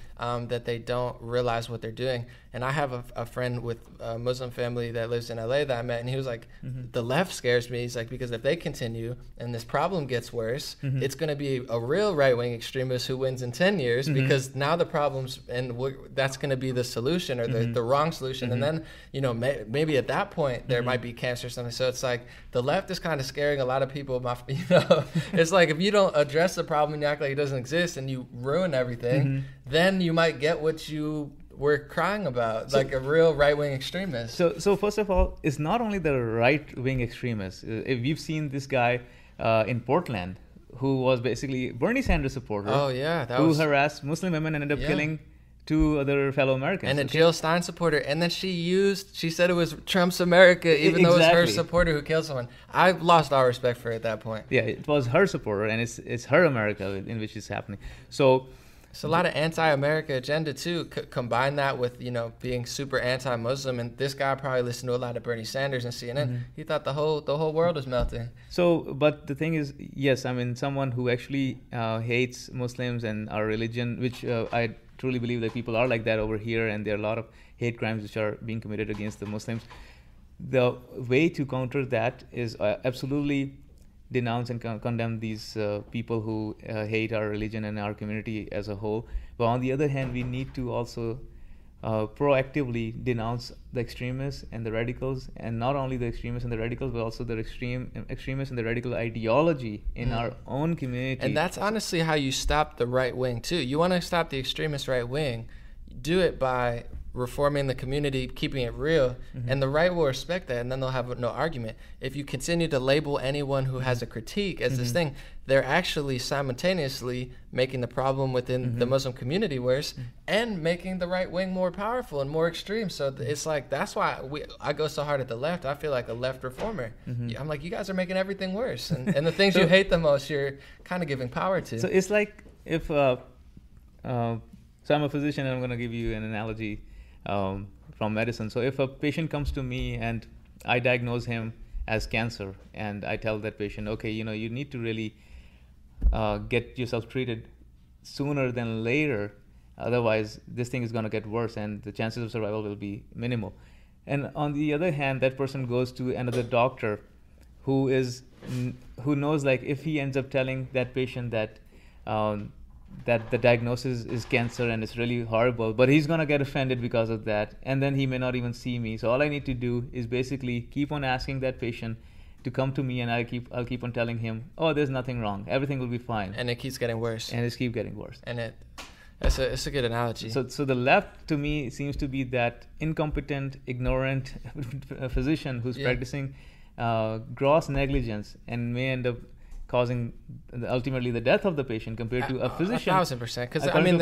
that they don't realize what they're doing. And I have a friend with a Muslim family that lives in LA that I met, and he was like, the left scares me. He's like, because if they continue and this problem gets worse, it's going to be a real right-wing extremist who wins in 10 years because now the problem's, and that's going to be the solution or the wrong solution. And then, maybe at that point there might be cancer or something. So it's like the left is kind of scaring a lot of people. It's like if you don't address the problem and you act like it doesn't exist and you ruin everything, then you might get what you were crying about, like a real right-wing extremist. So first of all, it's not only the right-wing extremists. We've seen this guy in Portland who was basically Bernie Sanders supporter. Oh yeah, who harassed Muslim women and ended up killing 2 other fellow Americans. And a Jill Stein supporter. And then she said it was Trump's America, even though it was her supporter who killed someone. I lost all respect for her at that point. Yeah, it was her supporter, and it's her America in which it's happening. So it's a lot of anti-America agenda too. Combine that with being super anti-Muslim, and this guy probably listened to a lot of Bernie Sanders and CNN. He thought the whole world was melting. So, but the thing is, yes, I mean, someone who actually hates Muslims and our religion, which I truly believe that people are like that over here, and there are a lot of hate crimes which are being committed against the Muslims. The way to counter that is absolutely denounce and condemn these people who hate our religion and our community as a whole. But on the other hand, we need to also proactively denounce the extremists and the radicals, and not only the extremists and the radicals, but also the extremists and the radical ideology in our own community. And that's honestly how you stop the right wing too. You want to stop the extremist right wing, do it by reforming the community, keeping it real, and the right will respect that, and then they'll have no argument. If you continue to label anyone who has a critique as this thing, they're actually simultaneously making the problem within the Muslim community worse and making the right wing more powerful and more extreme. So it's like, that's why I go so hard at the left. I feel like a left reformer. I'm like, you guys are making everything worse, and the things you hate the most, you're kind of giving power to. So it's like if so I'm a physician, and I'm going to give you an analogy from medicine. So if a patient comes to me and I diagnose him as cancer, and I tell that patient, okay, you need to really get yourself treated sooner than later, otherwise this thing is going to get worse and the chances of survival will be minimal. And on the other hand, that person goes to another doctor who knows, like, if he ends up telling that patient that the diagnosis is cancer and it's really horrible, but he's going to get offended because of that, and then he may not even see me. So all I need to do is basically keep on asking that patient to come to me, and I'll keep on telling him, oh, there's nothing wrong, everything will be fine. And it keeps getting worse. And it keeps getting worse. And it's a good analogy. So the left, to me, seems to be that incompetent, ignorant physician who's practicing gross negligence and may end up causing ultimately the death of the patient compared to a physician. 1,000%. Because I mean,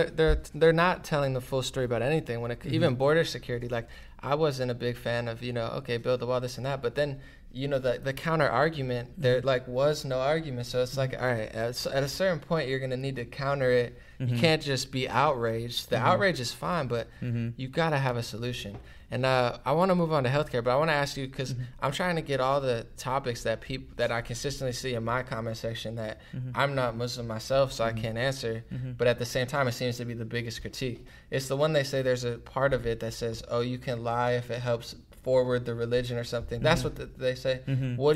they're not telling the full story about anything. When even border security, like, I wasn't a big fan of, okay, build the wall, this and that. But then, the counter argument, there was no argument. So it's like, all right, at a certain point, you're going to need to counter it. You can't just be outraged. The outrage is fine, but you got to have a solution. And I want to move on to healthcare, but I want to ask you, because I'm trying to get all the topics that I consistently see in my comment section that I'm not Muslim myself, so I can't answer. But at the same time, it seems to be the biggest critique. It's the one they say there's a part of it that says, oh, you can lie if it helps forward the religion or something. That's what they say. What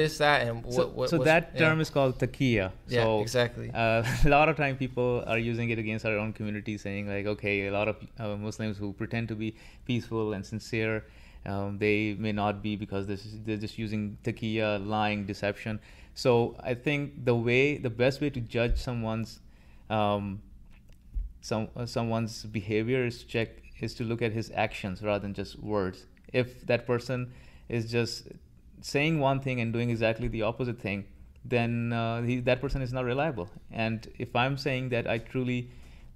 is that? And so that term is called taqiyya. Yeah, so, exactly. A lot of time people are using it against our own community, saying like, okay, a lot of Muslims who pretend to be peaceful and sincere, they may not be, because they're just using taqiyya, lying, deception. So I think the best way to judge someone's behavior is to look at his actions rather than just words. If that person is just saying one thing and doing exactly the opposite thing, then that person is not reliable. And if I'm saying that I truly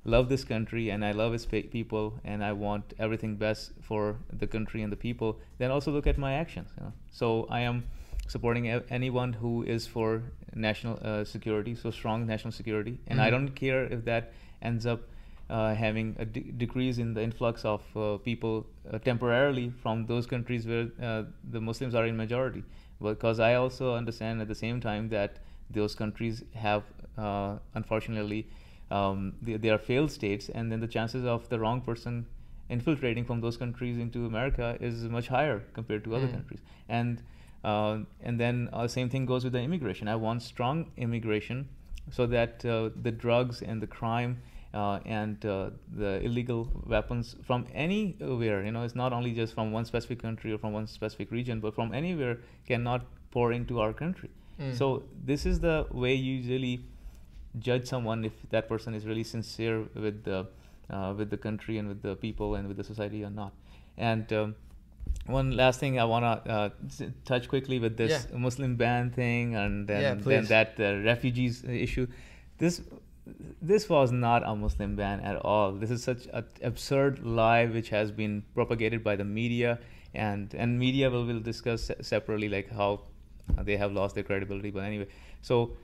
love this country and I love its people and I want everything best for the country and the people, then also look at my actions. So I am supporting anyone who is for national security, so strong national security, and I don't care if that ends up having a decrease in the influx of people temporarily from those countries where the Muslims are in majority. Because I also understand at the same time that those countries have, unfortunately, they are failed states, and then the chances of the wrong person infiltrating from those countries into America is much higher compared to other countries. And then same thing goes with the immigration. I want strong immigration so that the drugs and the crime and the illegal weapons from anywhere, it's not only just from one specific country or from one specific region, but from anywhere, cannot pour into our country. So this is the way you usually judge someone, if that person is really sincere with the country and with the people and with the society or not. And one last thing I want to touch quickly with this Muslim ban thing, and then that refugees issue. This was not a Muslim ban at all. This is such an absurd lie which has been propagated by the media, and media will discuss separately like how they have lost their credibility. But anyway, so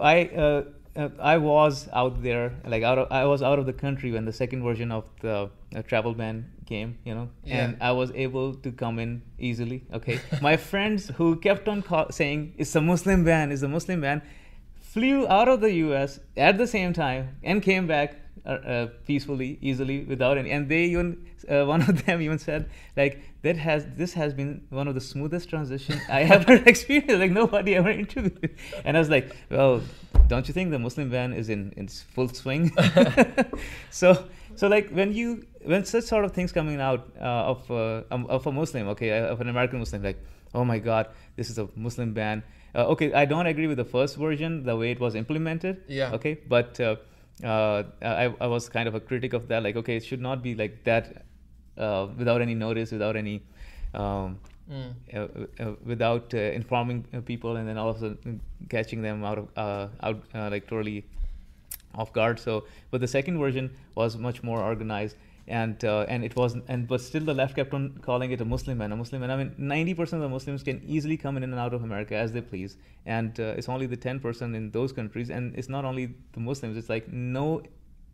I was out there, like I was out of the country when the second version of the travel ban came, and I was able to come in easily. Okay, my friends who kept on saying it's a Muslim ban, flew out of the U.S. at the same time and came back peacefully, easily, without any. And they even, one of them even said, like, this has been one of the smoothest transitions I ever experienced. Like, nobody ever interviewed. And I was like, well, don't you think the Muslim ban is in full swing? So like when such sort of things coming out of a Muslim, okay, of an American Muslim, like, oh my God, this is a Muslim ban. Okay, I don't agree with the first version, the way it was implemented. Yeah. Okay, but I was kind of a critic of that. Like, okay, it should not be like that, without any notice, without any, without informing people, and then all of a sudden catching them out like totally off guard. So, but the second version was much more organized. And it was, but still the left kept on calling it a Muslim ban, a Muslim ban. I mean, 90% of the Muslims can easily come in and out of America as they please, and it's only the 10% in those countries. And it's not only the Muslims; it's like no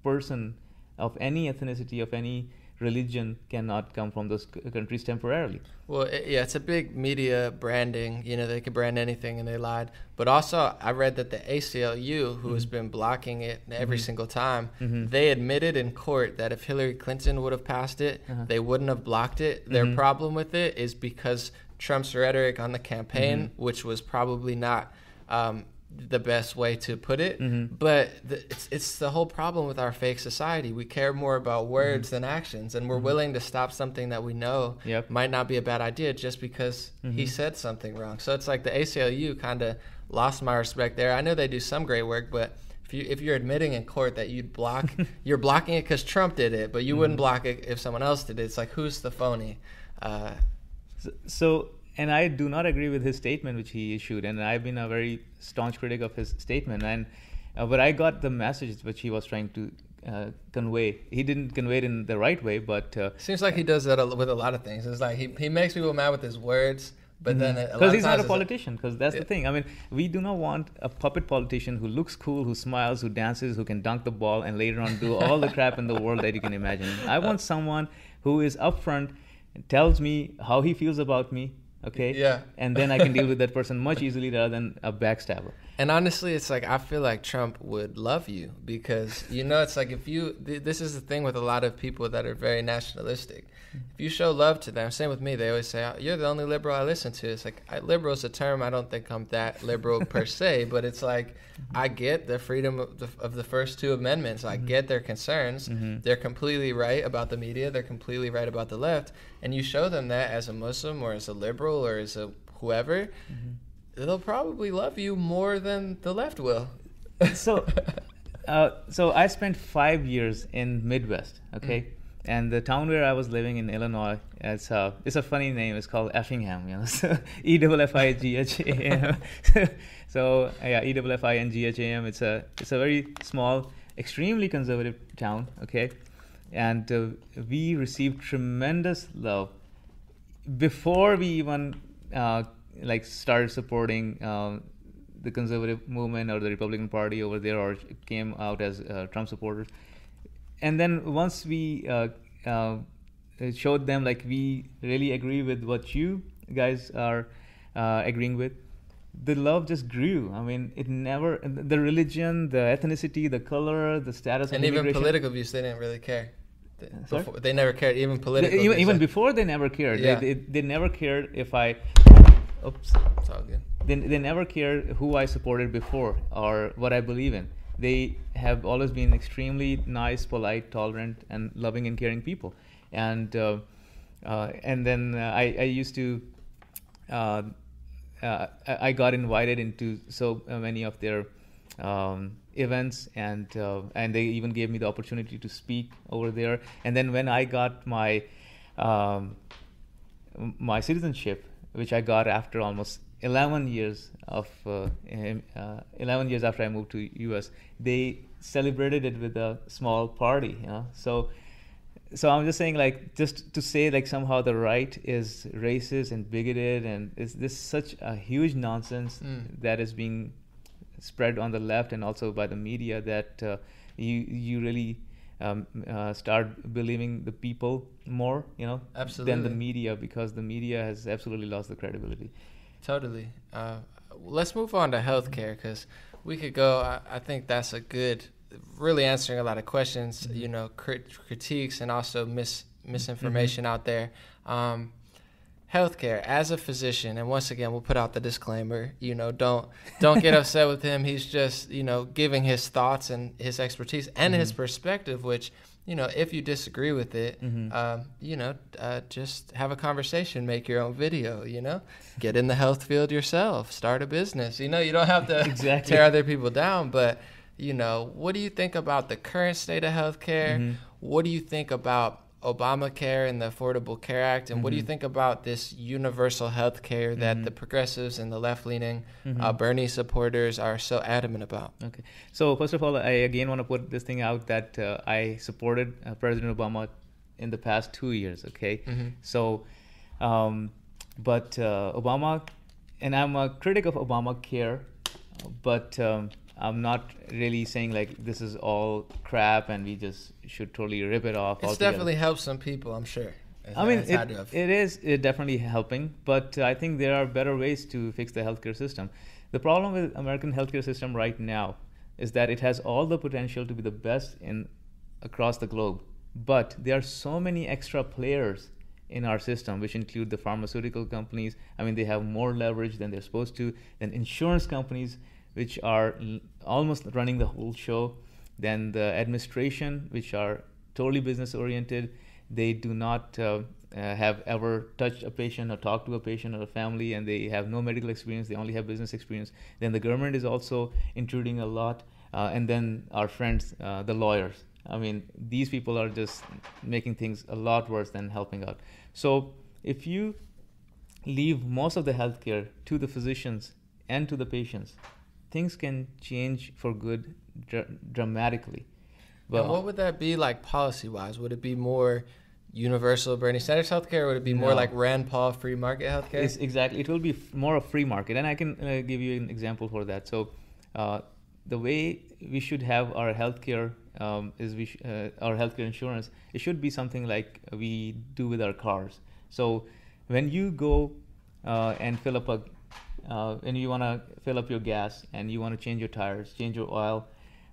person of any ethnicity, of any religion, cannot come from those countries temporarily. Well, yeah, it's a big media branding. You know, they could brand anything, and they lied. But also, I read that the ACLU, who has been blocking it every single time, they admitted in court that if Hillary Clinton would have passed it, they wouldn't have blocked it. Their problem with it is because Trump's rhetoric on the campaign, which was probably not the best way to put it, but it's the whole problem with our fake society. We care more about words than actions, and we're willing to stop something that we know might not be a bad idea just because he said something wrong. So it's like the ACLU kind of lost my respect there. I know they do some great work, but if you're admitting in court that you'd block, you're blocking it because Trump did it, but you wouldn't block it if someone else did it. It's like, who's the phony? And I do not agree with his statement which he issued, and I've been a very staunch critic of his statement. And but I got the message which he was trying to convey. He didn't convey it in the right way, but seems like he does that with a lot of things. It's like he makes people mad with his words, but then because he's not a politician. Because that's the thing. I mean, we do not want a puppet politician who looks cool, who smiles, who dances, who can dunk the ball, and later on do all the crap in the world that you can imagine. I want someone who is upfront and tells me how he feels about me. Okay. Yeah. And then I can deal with that person much easily rather than a backstabber. And honestly, it's like I feel like Trump would love you because, you know, it's like if you, this is the thing with a lot of people that are very nationalistic. If you show love to them, same with me, they always say, you're the only liberal I listen to. It's like, liberal is a term, I don't think I'm that liberal per se, but it's like, I get the freedom of the first two amendments. I get their concerns. They're completely right about the media. They're completely right about the left. And you show them that as a Muslim or as a liberal or as a whoever, they'll probably love you more than the left will. So I spent 5 years in Midwest, okay? And the town where I was living in Illinois, it's a funny name. It's called Effingham, you know. So Effingham. So yeah, Effingham. It's a very small, extremely conservative town, okay? And we received tremendous love before we even like started supporting the conservative movement or the Republican Party over there, or came out as Trump supporters. And then once we showed them like we really agree with what you guys are agreeing with, the love just grew. I mean, it never, the religion, the ethnicity, the color, the status, and even political views, they didn't really care. They never cared, even political. Even before, they never cared. Yeah. They never cared if I. Oops. It's all good. They never cared who I supported before or what I believe in. They have always been extremely nice, polite, tolerant, and loving and caring people. And then I used to. I got invited into so many of their events, and they even gave me the opportunity to speak over there. And then when I got my my citizenship, which I got after almost 11 years of 11 years after I moved to U.S., they celebrated it with a small party. You know, so I'm just saying, like, just to say like somehow the right is racist and bigoted, and is this such a huge nonsense that is being spread on the left and also by the media, that you really start believing the people more, you know, than the media, because the media has absolutely lost the credibility. Totally. Let's move on to healthcare, because we could go. I think that's a good, really answering a lot of questions, you know, critiques and also misinformation out there. healthcare as a physician, and once again, we'll put out the disclaimer, don't get upset with him. He's just, giving his thoughts and his expertise and his perspective, which, if you disagree with it, just have a conversation, make your own video, get in the health field yourself, start a business. You don't have to tear other people down, but, what do you think about the current state of healthcare? What do you think about Obamacare and the Affordable Care Act, and what do you think about this universal health care that the progressives and the left-leaning Bernie supporters are so adamant about? Okay, so first of all, I again want to put this thing out that I supported President Obama in the past 2 years, okay? So, but Obama, and I'm a critic of Obamacare, but I'm not really saying like this is all crap and we just should totally rip it off. It's definitely helped some people, I'm sure. I mean, it is definitely helping, but I think there are better ways to fix the healthcare system. The problem with American healthcare system right now is that it has all the potential to be the best across the globe, but there are so many extra players in our system, which include the pharmaceutical companies. I mean, they have more leverage than they're supposed to, than insurance companies, which are almost running the whole show, then the administration, which are totally business oriented. They do not have ever touched a patient or talked to a patient or a family, and they have no medical experience. They only have business experience. Then the government is also intruding a lot, and then our friends, the lawyers. I mean, these people are just making things a lot worse than helping out. So if you leave most of the healthcare to the physicians and to the patients, things can change for good dramatically. But what would that be like policy-wise? Would it be more universal Bernie Sanders healthcare, or would it be more like Rand Paul free market healthcare? Exactly. It will be more a free market. And I can give you an example for that. So the way we should have our healthcare is our healthcare insurance, it should be something like we do with our cars. So when you go and fill up and you want to fill up your gas and you want to change your tires, change your oil,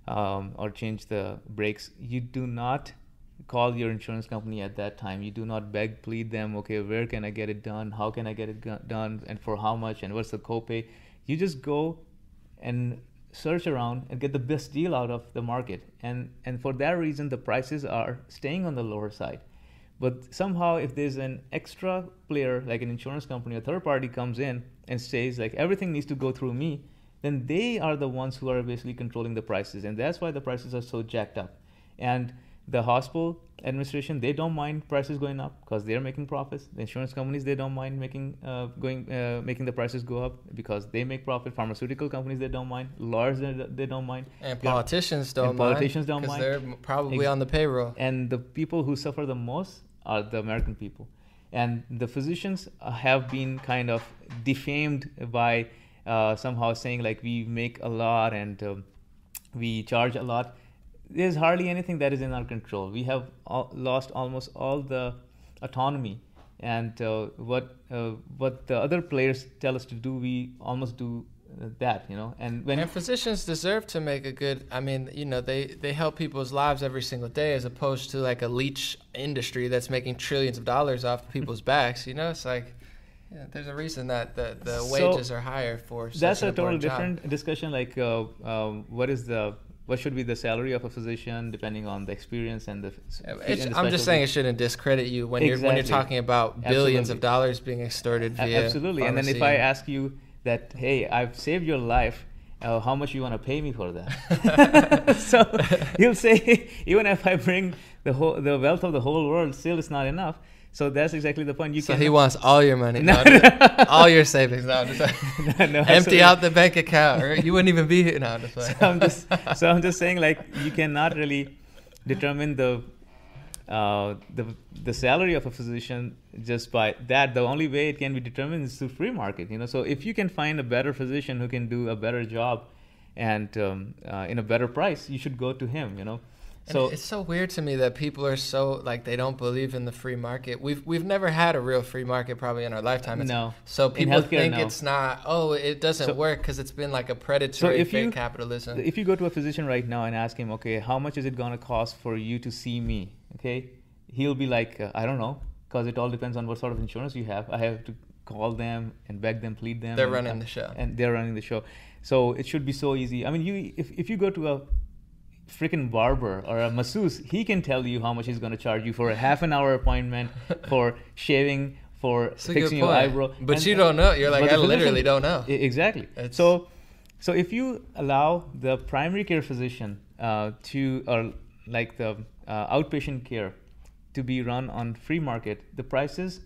or change the brakes, you do not call your insurance company at that time. You do not beg, plead them, okay, where can I get it done? How can I get it done? And for how much? And what's the copay? You just go and search around and get the best deal out of the market. And for that reason, the prices are staying on the lower side. But somehow if there's an extra player, like an insurance company, a third party comes in and says like everything needs to go through me, then they are the ones who are basically controlling the prices. And that's why the prices are so jacked up. And the hospital administration, they don't mind prices going up because they're making profits. The insurance companies, they don't mind making the prices go up because they make profit. Pharmaceutical companies, they don't mind. Lawyers, they don't mind. And politicians don't mind. Politicians don't mind. Because they're probably on the payroll. And the people who suffer the most are the American people. And the physicians have been kind of defamed by somehow saying like we make a lot and we charge a lot. There's hardly anything that is in our control. We have lost almost all the autonomy, and what the other players tell us to do, we almost do that, And physicians deserve to make a good. I mean, they help people's lives every single day, as opposed to like a leech industry that's making trillions of dollars off people's backs. It's like. Yeah, there's a reason that the wages are higher for. That's a totally different discussion. Like, what should be the salary of a physician depending on the experience and the. I'm just saying it shouldn't discredit you when you're talking about billions of dollars being extorted via. Absolutely, and then if I ask you that, hey, I've saved your life, how much you want to pay me for that? So you'll say, even if I bring the wealth of the whole world, still it's not enough. So that's exactly the point. He wants all your money, all your savings. No, empty out the bank account, or you wouldn't even be here. No, so I'm just saying, like, you cannot really determine the salary of a physician just by that. The only way it can be determined is through free market. So if you can find a better physician who can do a better job and in a better price, you should go to him. So it's so weird to me that people are so like they don't believe in the free market. We've never had a real free market probably in our lifetime. No. So people think it's not. Oh, it doesn't work because it's been like a predatory fake capitalism. If you go to a physician right now and ask him, okay, how much is it going to cost for you to see me? Okay, he'll be like, I don't know. because it all depends on what sort of insurance you have. I have to call them and beg them, plead them. They're running the show. And they're running the show. So it should be so easy. I mean, if you go to a freaking barber or a masseuse, he can tell you how much he's going to charge you for a half an hour appointment, for shaving, for fixing your eyebrow. But you don't know. You're like, I literally don't know. Exactly. So if you allow the primary care physician or like the outpatient care to be run on free market, the prices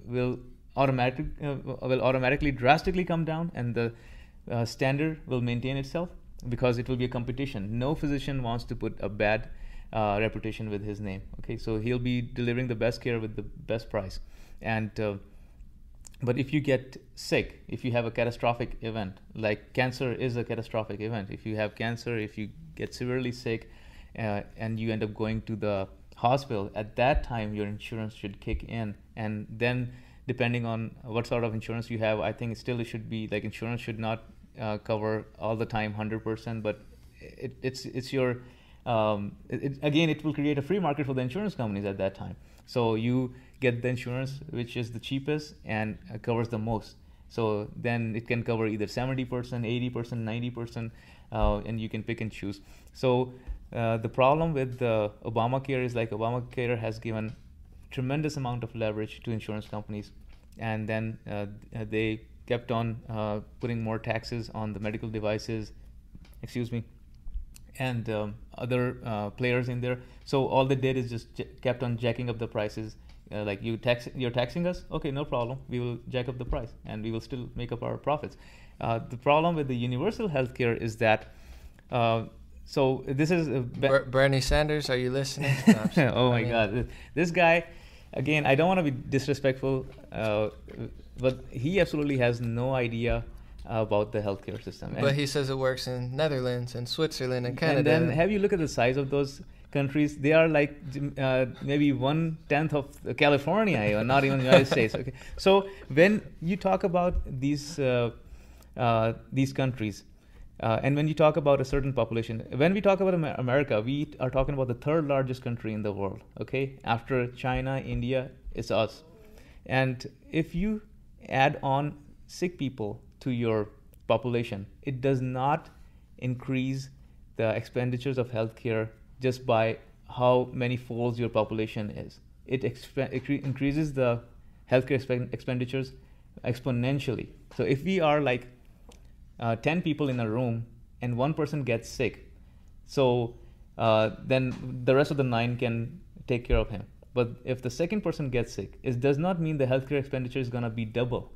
will automatically drastically come down, and the standard will maintain itself, because it will be a competition. No physician wants to put a bad reputation with his name. Okay, so he'll be delivering the best care with the best price. And but if you get sick, if you have a catastrophic event, like cancer is a catastrophic event. If you have cancer, if you get severely sick, and you end up going to the hospital, at that time your insurance should kick in. And then depending on what sort of insurance you have, I think it should be like, insurance should not cover all the time 100%, but it's your again, it will create a free market for the insurance companies at that time. So you get the insurance which is the cheapest and covers the most. So then it can cover either 70%, 80%, 90%, and you can pick and choose. So the problem with Obamacare is, like, Obamacare has given tremendous amount of leverage to insurance companies, and then they kept on putting more taxes on the medical devices, and other players in there. So all they did is just kept on jacking up the prices. Like, you're taxing us? Okay, no problem. We will jack up the price, and we will still make up our profits. The problem with the universal healthcare is that, so this is Bernie Sanders, are you listening? No, oh my God, this guy. Again, I don't want to be disrespectful, but he absolutely has no idea about the healthcare system. But he says it works in Netherlands and Switzerland and Canada. And then have you look at the size of those countries? They are like maybe 1/10 of California, or not even the United States. Okay, so when you talk about these countries, and when you talk about a certain population, when we talk about America, we are talking about the third largest country in the world. Okay, after China, India, it's us. And if you add on sick people to your population, it does not increase the expenditures of healthcare just by how many folds your population is. It increases the healthcare expenditures exponentially. So if we are like 10 people in a room and one person gets sick, so then the rest of the 9 can take care of him. But if the second person gets sick, it does not mean the healthcare expenditure is going to be double.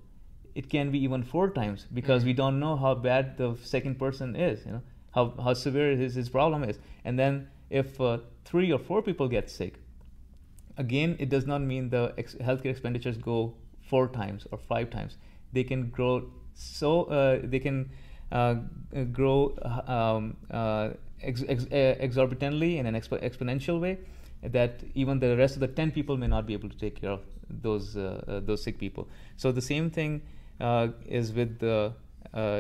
It can be even 4 times, because we don't know how bad the second person is, how severe his problem is. And then if 3 or 4 people get sick, again, it does not mean the healthcare expenditures go 4 times or 5 times. They can grow exorbitantly in an exponential way, that even the rest of the 10 people may not be able to take care of those sick people. So the same thing is with the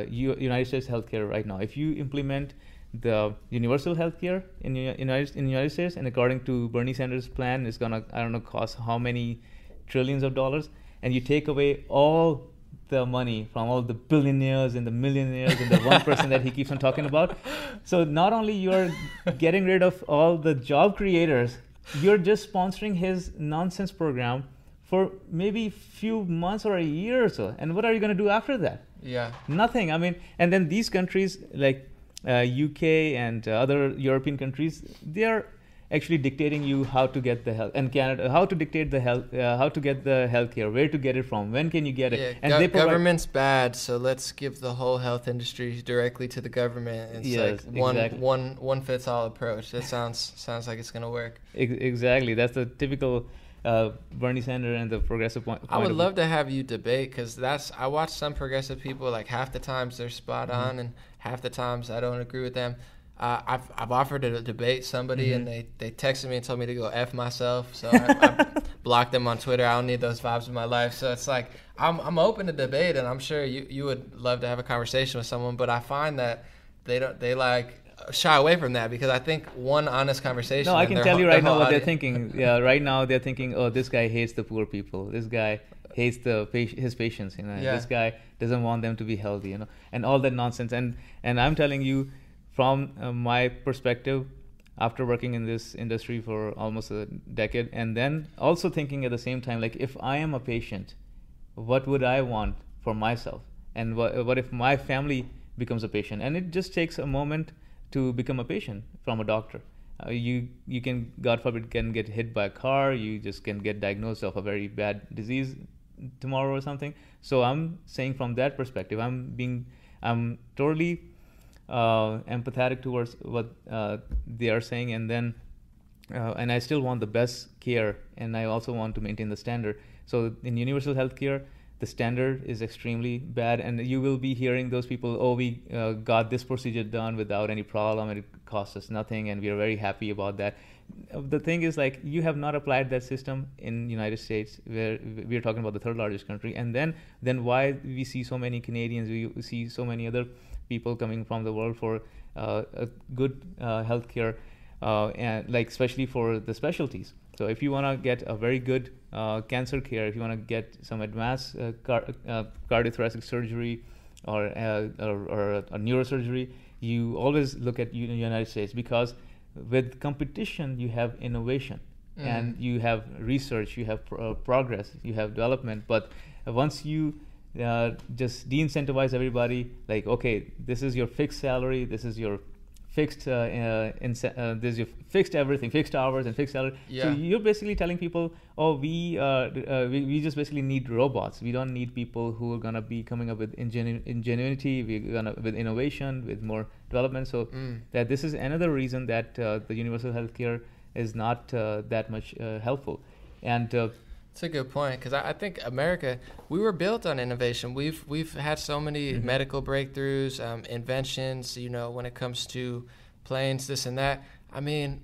United States healthcare right now. If you implement the universal healthcare in the United States, and according to Bernie Sanders' plan, it's gonna, I don't know, cost how many trillions of dollars, and you take away all the money from all the billionaires and the millionaires and the 1% that he keeps on talking about. So not only you're getting rid of all the job creators, you're just sponsoring his nonsense program for maybe few months or a year or so. And what are you going to do after that? Yeah. Nothing. I mean, and then these countries like UK and other European countries, they are actually dictating you how to get the health, and Canada, how to dictate the health, how to get the healthcare, where to get it from, when can you get it. Yeah, and government's bad, so let's give the whole health industry directly to the government. It's exactly. one fits all approach. That sounds like it's gonna work. Exactly. That's the typical Bernie Sanders and the progressive point. I would love to have you debate, because I watch some progressive people, like half the times they're spot on and half the times I don't agree with them. I've offered to debate somebody, and they texted me and told me to go F myself. So I blocked them on Twitter. I don't need those vibes in my life. So it's like I'm open to debate, and I'm sure you would love to have a conversation with someone. But I find that they like shy away from that because I think one honest conversation. No, I can tell you right now what they're thinking. Yeah, right now they're thinking, oh, this guy hates the poor people. This guy hates his patients. This guy doesn't want them to be healthy. And all that nonsense. And I'm telling you, from my perspective, after working in this industry for almost a decade, and then also thinking at the same time, like, if I am a patient, what would I want for myself? And what if my family becomes a patient? And it just takes a moment to become a patient from a doctor. You can, God forbid, can get hit by a car. You just can get diagnosed of a very bad disease tomorrow or something. So I'm saying from that perspective, I'm totally empathetic towards what they are saying, and I still want the best care, and I also want to maintain the standard. So in universal healthcare, the standard is extremely bad, and you will be hearing those people, oh, we got this procedure done without any problem, and it cost us nothing, and we are very happy about that. The thing is, like, you have not applied that system in United States, where we are talking about the third largest country, and then why we see so many Canadians, we see so many other people coming from the world for a good healthcare, and like especially for the specialties. So if you want to get a very good cancer care, if you want to get some advanced cardiothoracic surgery or a neurosurgery, you always look at United States, because with competition you have innovation, and you have research, you have progress, you have development. But once you just de-incentivize everybody, like, okay, this is your fixed salary, this is your fixed this is your fixed everything, fixed hours and fixed salary. So you're basically telling people, oh, we just basically need robots. We don't need people who are gonna be coming up with ingenuity, with innovation, with more development. So that this is another reason that the universal healthcare is not that much helpful. And it's a good point, because I think America, we were built on innovation. We've had so many medical breakthroughs, inventions, when it comes to planes, this and that. I mean,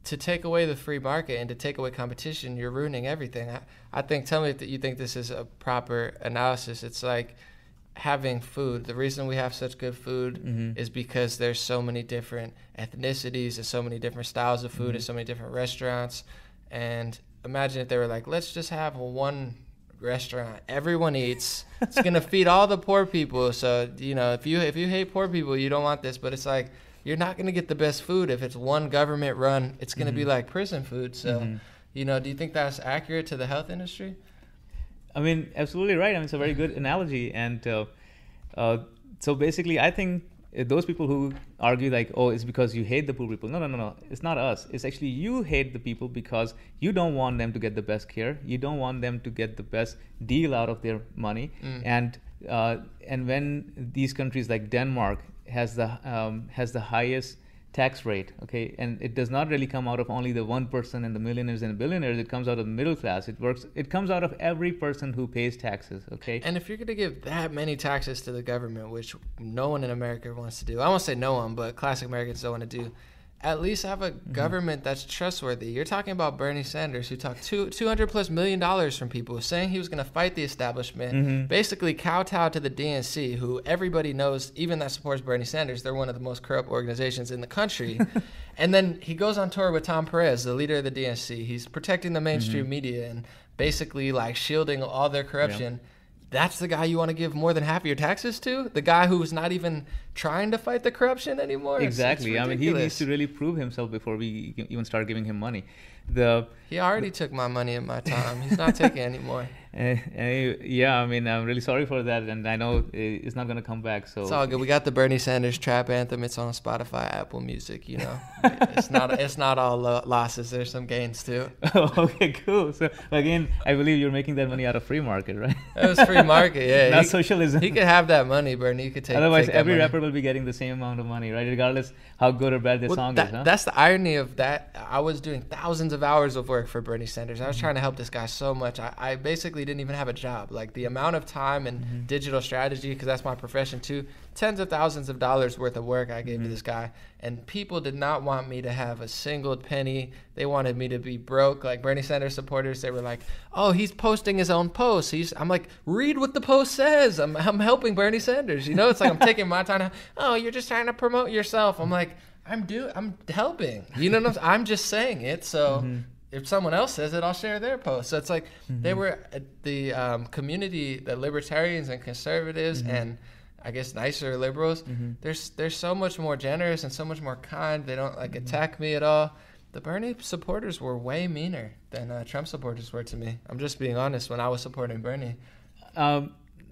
to take away the free market and to take away competition, you're ruining everything. I think, tell me if you think this is a proper analysis. It's like having food. The reason we have such good food is because there's so many different ethnicities and so many different styles of food and so many different restaurants. And imagine if they were like, let's just have one restaurant everyone eats. It's gonna feed all the poor people. So if you hate poor people, you don't want this. But it's like, you're not gonna get the best food if it's one government run. It's gonna be like prison food. So do you think that's accurate to the health industry? I mean, absolutely right. I mean, it's a very good analogy. And so basically, I think those people who argue like, oh, it's because you hate the poor people. No. It's not us. It's actually you hate the people because you don't want them to get the best care. You don't want them to get the best deal out of their money. And when these countries like Denmark has the highest tax rate, okay, and it does not really come out of only the 1% and the millionaires and billionaires. It comes out of the middle class. It comes out of every person who pays taxes, okay. And if you're going to give that many taxes to the government, which no one in America wants to do, I won't say no one, but classic Americans don't want to do, at least have a government that's trustworthy. You're talking about Bernie Sanders, who took $200+ million from people, saying he was going to fight the establishment, basically kowtow to the DNC, who everybody knows, even that supports Bernie Sanders, they're one of the most corrupt organizations in the country. And then he goes on tour with Tom Perez, the leader of the DNC. He's protecting the mainstream media and basically like shielding all their corruption. Yeah. That's the guy you want to give more than half of your taxes to? The guy who's not even trying to fight the corruption anymore? Exactly. I mean, he needs to really prove himself before we even start giving him money. He already took my money and my time. He's not taking any more. Yeah, I mean, I'm really sorry for that, and I know it's not going to come back. So it's all good. We got the Bernie Sanders trap anthem. It's on Spotify, Apple Music. It's not all losses. There's some gains too. Oh, okay, cool. So again, I believe you're making that money out of free market, right? It was free market, yeah. Not socialism. He could have that money, Bernie. You could take. Otherwise, take every rapper will be getting the same amount of money, right? Regardless how good or bad their song is. Huh? That's the irony of that. I was doing thousands of hours of work for Bernie Sanders. I was trying to help this guy so much. I basically didn't even have a job. Like the amount of time and digital strategy, because that's my profession too, tens of thousands of dollars worth of work I gave to this guy. And people did not want me to have a single penny. They wanted me to be broke. Like Bernie Sanders supporters, they were like, oh, he's posting his own posts. I'm like, read what the post says. I'm helping Bernie Sanders. It's like I'm taking my time. Oh, you're just trying to promote yourself. I'm like, I'm helping. You know what I'm just saying it. So if someone else says it, I'll share their post. So it's like they were the community, the libertarians and conservatives and I guess nicer liberals. They're so much more generous and so much more kind. They don't like attack me at all. The Bernie supporters were way meaner than Trump supporters were to me. I'm just being honest. When I was supporting Bernie.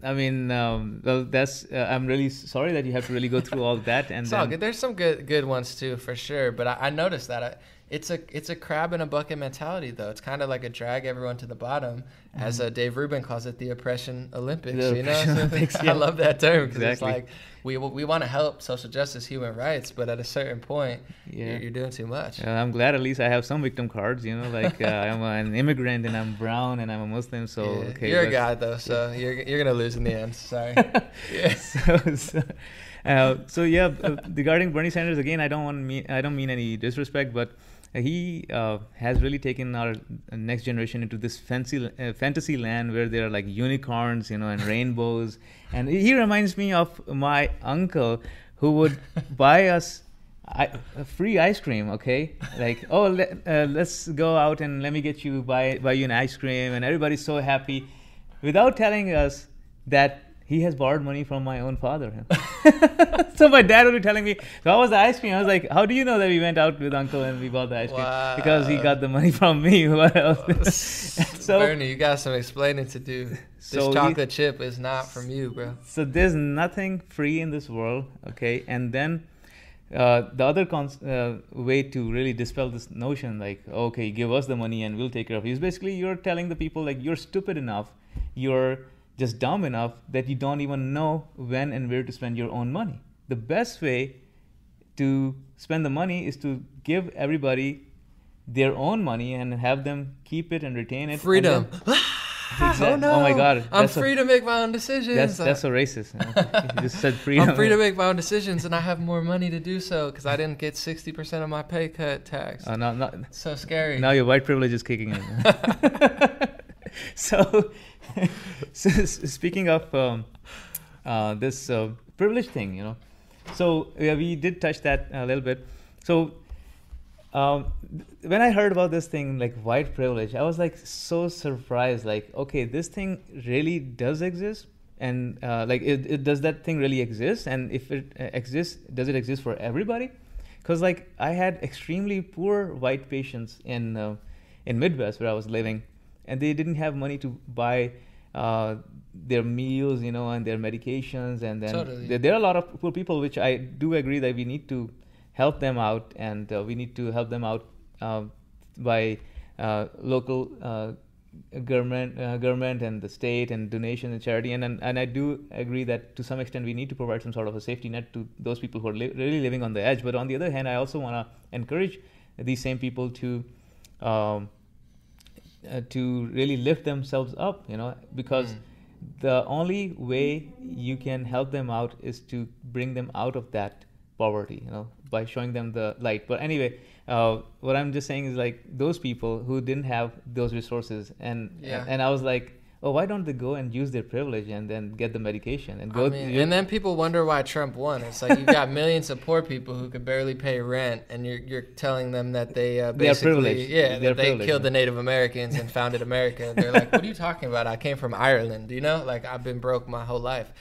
I mean, well, that's. I'm really sorry that you have to really go through all that. And it's all good. There's some good ones too, for sure. But I noticed that it's a crab in a bucket mentality, though. It's kind of like a drag everyone to the bottom, as Dave Rubin calls it, the oppression Olympics. The oppression Olympics, I love that term because exactly. It's like we want to help social justice, human rights, but at a certain point, you're doing too much. I'm glad at least I have some victim cards. You know, like I'm an immigrant and I'm brown and I'm a Muslim. So okay, you're a guy though, so you're gonna lose in the end. Sorry. Regarding Bernie Sanders again, I don't mean any disrespect, but he has really taken our next generation into this fantasy land where there are like unicorns, you know, and rainbows. And he reminds me of my uncle who would buy us free ice cream. Okay, like let's go out and let me get you buy you an ice cream, and everybody's so happy, without telling us that he has borrowed money from my own father. So my dad would be telling me, so how was the ice cream? I was like, how do you know that we went out with uncle and we bought the ice cream? Wow. Because he got the money from me. What else? So, Bernie, you got some explaining to do. This chocolate chip is not from you, bro. So there's nothing free in this world, okay? And then the other way to really dispel this notion, like, okay, give us the money and we'll take care of you, is basically you're telling the people, like, you're stupid enough, you're just dumb enough that you don't even know when and where to spend your own money. The best way to spend the money is to give everybody their own money and have them keep it and retain it. Freedom. Oh no! Oh my God! I'm free to make my own decisions. That's so racist. You just said freedom. I'm free to make my own decisions, and I have more money to do so because I didn't get 60% of my pay cut taxed. So scary. Now your white privilege is kicking in. So speaking of this privilege thing, you know, so we did touch that a little bit. So when I heard about this thing, like white privilege, I was like so surprised. Like, okay, this thing really does exist, and does that thing really exist? And if it exists, does it exist for everybody? Because like I had extremely poor white patients in Midwest where I was living, and they didn't have money to buy their meals, you know, and their medications, and then totally. There are a lot of poor people, which I do agree that we need to help them out, and we need to help them out by local government and the state and donation and charity, and I do agree that to some extent we need to provide some sort of a safety net to those people who are really living on the edge. But on the other hand, I also want to encourage these same people to really lift themselves up, you know, because the only way you can help them out is to bring them out of that poverty, you know, by showing them the light. But anyway, what I'm just saying is like those people who didn't have those resources, and I was like, oh, why don't they go and use their privilege and then get the medication and go? And then people wonder why Trump won. It's like you've got millions of poor people who could barely pay rent, and you're telling them that they basically they killed the Native Americans and founded America. They're like, what are you talking about? I came from Ireland, you know? Like I've been broke my whole life.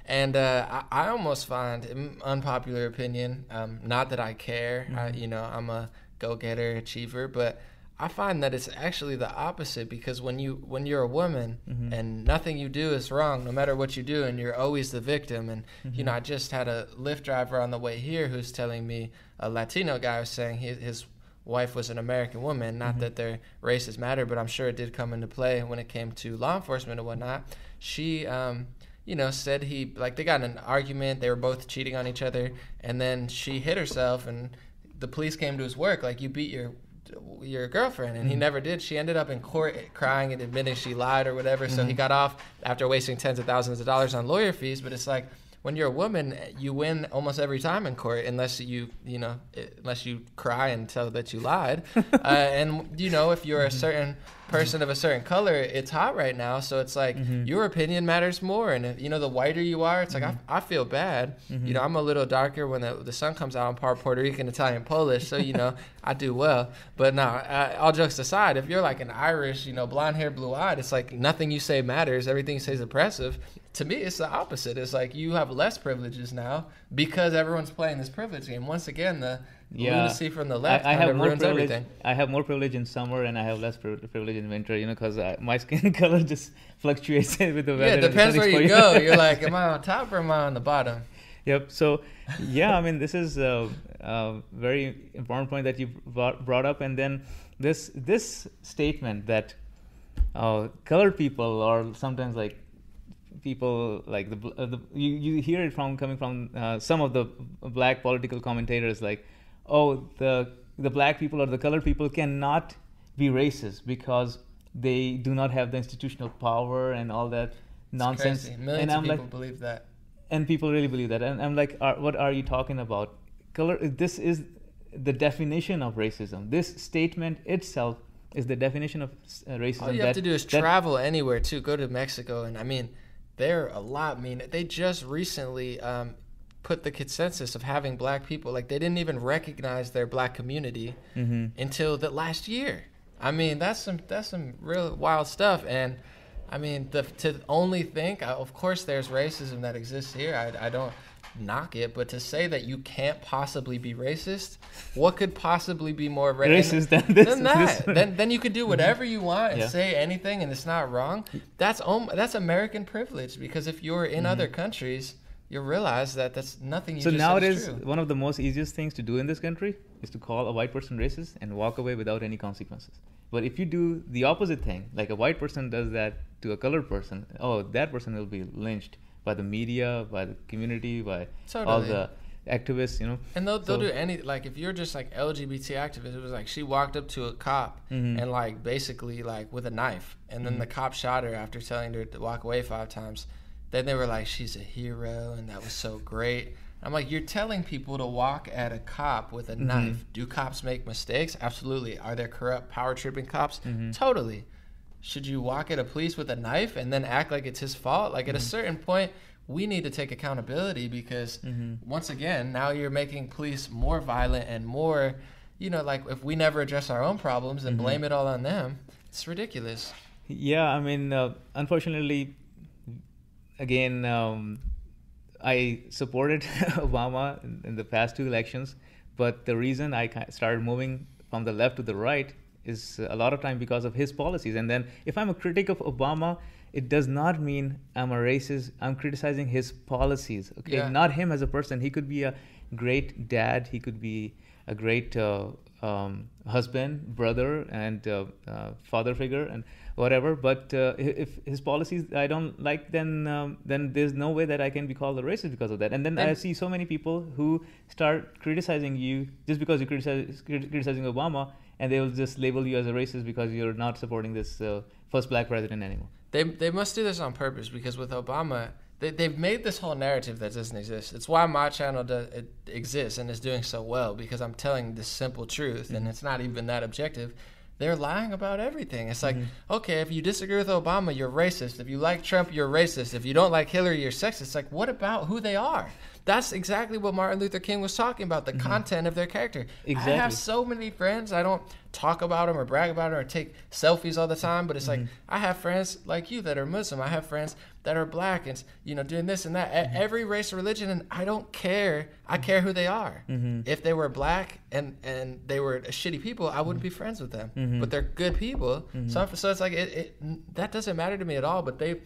And I almost find, unpopular opinion, not that I care, I'm a go-getter, achiever, but I find that it's actually the opposite, because when you're a woman and nothing you do is wrong, no matter what you do, and you're always the victim. And you know, I just had a Lyft driver on the way here who's telling me, a Latino guy was saying his wife was an American woman. Not that their races matter, but I'm sure it did come into play when it came to law enforcement and whatnot. She said they got in an argument, they were both cheating on each other, and then she hit herself, and the police came to his work like, you beat your girlfriend, and he never did. She ended up in court crying and admitting she lied or whatever, so he got off after wasting tens of thousands of dollars on lawyer fees. But it's like, when you're a woman, you win almost every time in court, unless you cry and tell that you lied. And if you're a certain person of a certain color, it's hot right now, so it's like your opinion matters more. And the whiter you are, it's like I feel bad. I'm a little darker when the sun comes out. I'm part Puerto Rican, Italian, Polish, so I do well. But no, all jokes aside, if you're like an Irish, blonde hair, blue eyed, it's like nothing you say matters. Everything you say is oppressive. To me, it's the opposite. It's like you have less privileges now because everyone's playing this privilege game. Once again, the lunacy from the left I have ruins everything. I have more privilege in summer and I have less privilege in winter, because my skin color just fluctuates with the weather. Yeah, it depends where you go. You're like, am I on top or am I on the bottom? Yep. So, this is a very important point that you brought up. And then this statement that colored people, or sometimes like people like you hear it coming from some of the black political commentators, like, oh, the black people or the colored people cannot be racist because they do not have the institutional power and all that nonsense. Crazy. Millions of people believe that. And people really believe that. And I'm like, what are you talking about? This is the definition of racism. This statement itself is the definition of racism. All you have to do is travel anywhere, too. Go to Mexico. And they're a lot mean. They just recently put the consensus of having black people. Like, they didn't even recognize their black community until the last year. That's some real wild stuff. And to only think, of course, there's racism that exists here. I don't knock it, but to say that you can't possibly be racist, what could possibly be more racist than that? Then you could do whatever you want and say anything, and it's not wrong. That's American privilege, because if you're in other countries, you realize that that's nothing. So nowadays, one of the most easiest things to do in this country is to call a white person racist and walk away without any consequences. But if you do the opposite thing, like a white person does that to a colored person, that person will be lynched by the media, by the community, by all the activists, And they'll do any, like, if you're just like LGBT activist, it was like she walked up to a cop and like basically like with a knife, and then the cop shot her after telling her to walk away 5 times. Then they were like, she's a hero and that was so great. I'm like, you're telling people to walk at a cop with a knife. Do cops make mistakes? Absolutely. Are there corrupt, power-tripping cops? Totally. Should you walk at a police with a knife and then act like it's his fault? Like, at a certain point, we need to take accountability, because once again, now you're making police more violent and more, like, if we never address our own problems and blame it all on them, it's ridiculous. Yeah, unfortunately, again, I supported Obama in the past 2 elections, but the reason I started moving from the left to the right is a lot of time because of his policies. And then if I'm a critic of Obama, it does not mean I'm a racist. I'm criticizing his policies, okay? Yeah. Not him as a person. He could be a great dad. He could be a great husband, brother, and father figure, and whatever. But if his policies I don't like, then there's no way that I can be called a racist because of that. And then I see so many people who start criticizing you just because you're criticizing Obama, and they will just label you as a racist because you're not supporting this first black president anymore. They must do this on purpose, because with Obama, they've made this whole narrative that doesn't exist. It's why my channel exists and is doing so well, because I'm telling this simple truth, and it's not even that objective. They're lying about everything. It's like, okay, if you disagree with Obama, you're racist. If you like Trump, you're racist. If you don't like Hillary, you're sexist. It's like, what about who they are? That's exactly what Martin Luther King was talking about, the content of their character. Exactly. I have so many friends. I don't talk about them or brag about them or take selfies all the time, but it's like, I have friends like you that are Muslim. I have friends that are black and, doing this and that. Every race or religion, and I don't care. I care who they are. If they were black and they were shitty people, I wouldn't be friends with them. But they're good people. So it's like, that doesn't matter to me at all, but they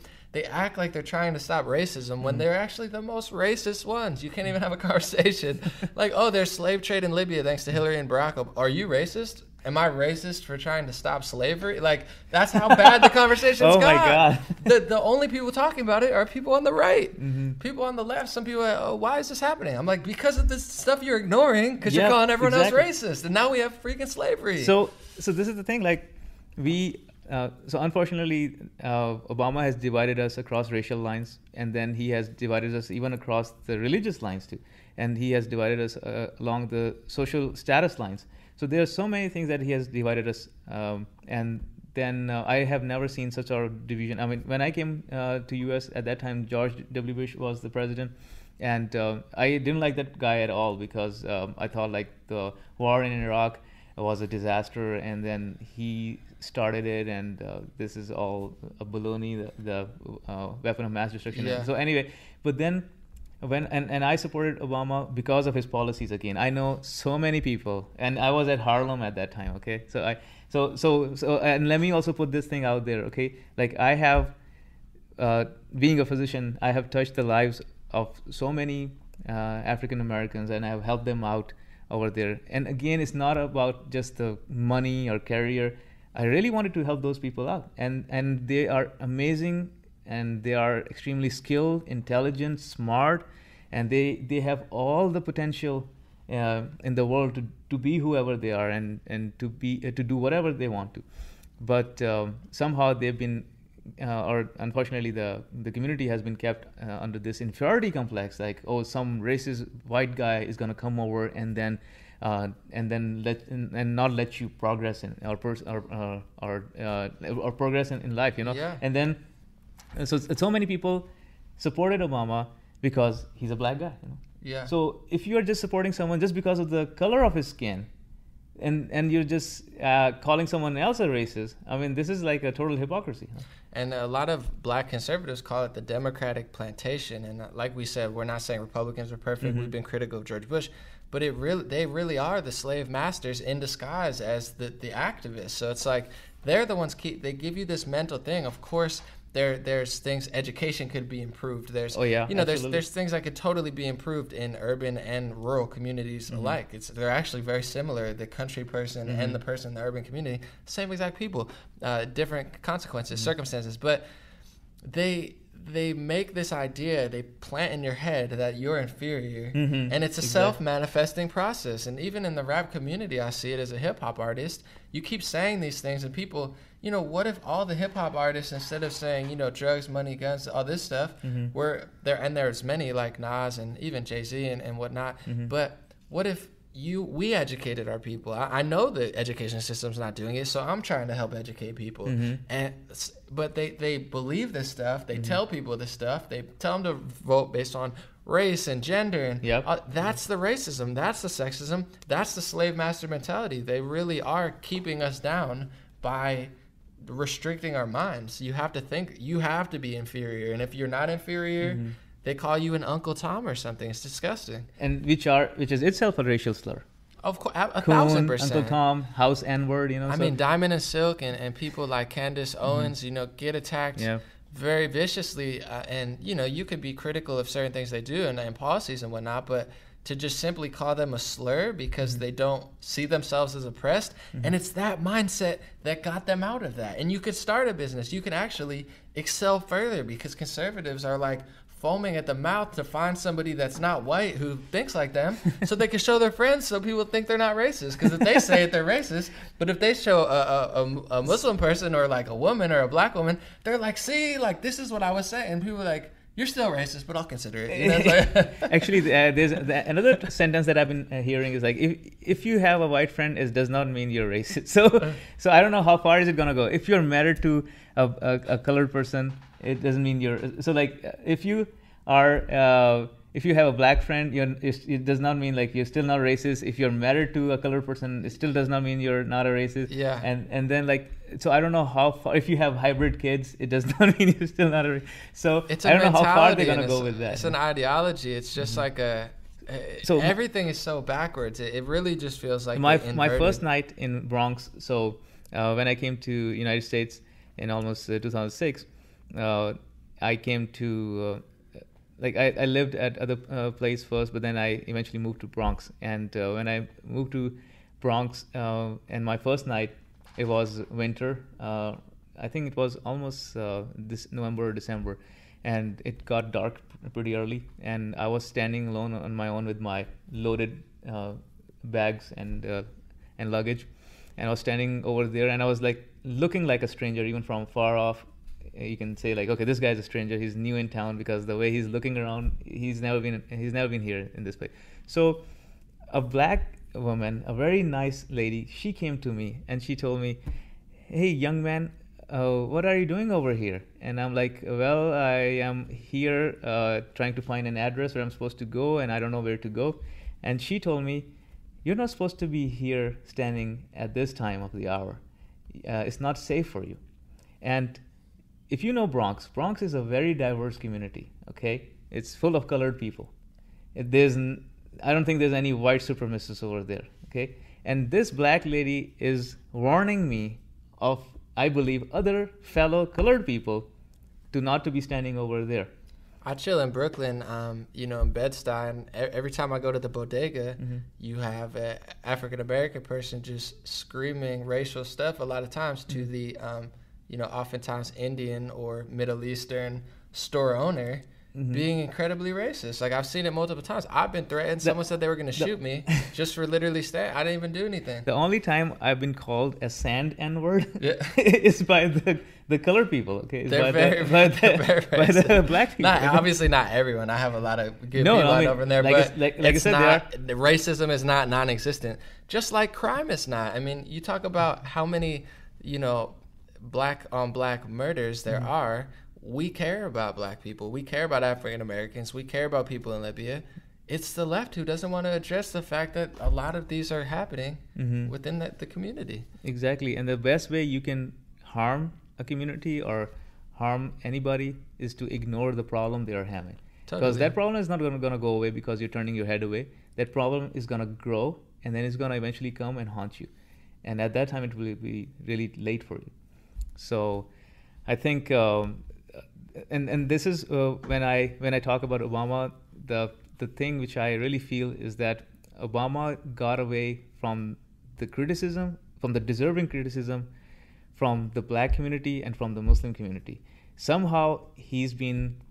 act like they're trying to stop racism when they're actually the most racist ones. You can't even have a conversation. Like, oh, there's slave trade in Libya thanks to Hillary and Barack. Are you racist? Am I racist for trying to stop slavery? Like, that's how bad the conversation's got. Oh, my God. The only people talking about it are people on the right. People on the left, some people are like, oh, why is this happening? I'm like, because of this stuff you're ignoring, because you're calling everyone else racist. And now we have freaking slavery. So this is the thing. Like, we so unfortunately, Obama has divided us across racial lines, and then he has divided us even across the religious lines too, and he has divided us along the social status lines. So there are so many things that he has divided us, and then I have never seen such a division. I mean, when I came to U.S. at that time, George W. Bush was the president, and I didn't like that guy at all because I thought like the war in Iraq was a disaster, and then he started it, and this is all a baloney, the weapon of mass destruction. Yeah. So anyway, but then and I supported Obama because of his policies again. I know so many people, and I was at Harlem at that time, okay? So and let me also put this thing out there, okay? Like I have, being a physician, I have touched the lives of so many African Americans, and I have helped them out over there. And again, it's not about just the money or career. I really wanted to help those people out, and they are amazing, and they are extremely skilled, intelligent, smart, and they have all the potential in the world to be whoever they are, and to do whatever they want to. But somehow they've been or unfortunately the community has been kept under this inferiority complex, like, oh, some racist white guy is going to come over and then not let you progress in or progress in life, you know. Yeah. And then so many people supported Obama because he's a black guy, you know. Yeah. So if you are just supporting someone just because of the color of his skin, and you're just calling someone else a racist, I mean, this is like a total hypocrisy. Huh? And a lot of black conservatives call it the Democratic plantation. And like we said, we're not saying Republicans are perfect. Mm-hmm. We've been critical of George Bush, but they really are the slave masters in disguise as the activists. So it's like they're the ones they give you this mental thing. Of course, there's things, education could be improved. There's there's things that could totally be improved in urban and rural communities mm-hmm. alike. They're actually very similar. The country person mm-hmm. and the person in the urban community, same exact people, different consequences, mm-hmm. circumstances, but they make this idea, they plant in your head that you're inferior, mm-hmm. and it's a self-manifesting process. And even in the rap community, I see it as a hip-hop artist. You keep saying these things, and people, you know, what if all the hip-hop artists, instead of saying, you know, drugs, money, guns, all this stuff, mm-hmm. were there, and there's many like Nas and even Jay-Z and whatnot, mm-hmm. but what if we educated our people? I know the education system's not doing it, so I'm trying to help educate people. Mm-hmm. But they believe this stuff. They mm-hmm. tell people this stuff. They tell them to vote based on race and gender. And that's the racism. That's the sexism. That's the slave master mentality. They really are keeping us down by restricting our minds. You have to think. You have to be inferior. And if you're not inferior, mm-hmm. they call you an Uncle Tom or something. It's disgusting. And which is itself a racial slur. Of course, 1,000%. Uncle Tom, house N-word, you know. I mean, Diamond and Silk and people like Candace Owens, mm-hmm. you know, get attacked very viciously. And, you know, you could be critical of certain things they do and policies and whatnot, but to just simply call them a slur because mm-hmm. they don't see themselves as oppressed. Mm-hmm. And it's that mindset that got them out of that. And you could start a business. You can actually excel further because conservatives are like foaming at the mouth to find somebody that's not white who thinks like them so they can show their friends so people think they're not racist. Because if they say it, they're racist. But if they show a Muslim person or like a woman or a black woman, they're like, see, like this is what I was saying. And people are like, you're still racist, but I'll consider it. You know, like Actually, there's another sentence that I've been hearing is like, if you have a white friend, it does not mean you're racist. So I don't know how far is it gonna go. If you're married to a colored person, it doesn't mean you're. So like, if you have a black friend, it does not mean like you're still not racist. If you're married to a colored person, it still does not mean you're not a racist. Yeah. And then like, so I don't know how far. If you have hybrid kids, it does not mean you're still not a racist. So I don't know how far they're gonna go with that. It's an ideology. It's just mm-hmm. like so everything is so backwards. It really just feels like my first night in Bronx. So when I came to United States in almost 2006. I came to I lived at other place first, but then I eventually moved to Bronx. And when I moved to Bronx, and my first night, it was winter. I think it was almost this November or December, and it got dark pretty early. And I was standing alone on my own with my loaded bags and luggage, and I was standing over there, and I was like looking like a stranger, even from far off. You can say like, okay, this guy's a stranger. He's new in town because the way he's looking around, he's never been here in this place. So a black woman, a very nice lady, she came to me and she told me, hey, young man, what are you doing over here? And I'm like, well, I am here trying to find an address where I'm supposed to go, and I don't know where to go. And she told me, you're not supposed to be here standing at this time of the hour. It's not safe for you. And if you know Bronx is a very diverse community, okay? It's full of colored people. I don't think there's any white supremacists over there, okay? And this black lady is warning me of, I believe, other fellow colored people not to be standing over there. I chill in Brooklyn, in Bed-Stuy, and every time I go to the bodega, you have an African-American person just screaming racial stuff a lot of times to the, oftentimes Indian or Middle Eastern store owner, being incredibly racist. Like, I've seen it multiple times. I've been threatened. Someone said they were going to shoot me just for literally staying. I didn't even do anything. The only time I've been called a sand N-word is by the colored people. Okay, they're very racist. By the black people. Obviously not everyone. I have a lot of good people over there, but like I said, the racism is not non-existent. Just like crime is not. I mean, you talk about how many, black on black murders there are. We care about black people. We care about African Americans. We care about people in Libya. It's the left who doesn't want to address the fact that a lot of these are happening within the community. Exactly. And the best way you can harm a community or harm anybody is to ignore the problem they are having. Totally. Because that problem is not going to go away because you're turning your head away. That problem is going to grow, and then it's going to eventually come and haunt you. And at that time, it will be really late for you. So I think... And this is when I talk about Obama, the thing which I really feel is that Obama got away from the criticism, from the deserving criticism, from the black community and from the Muslim community. Somehow he's been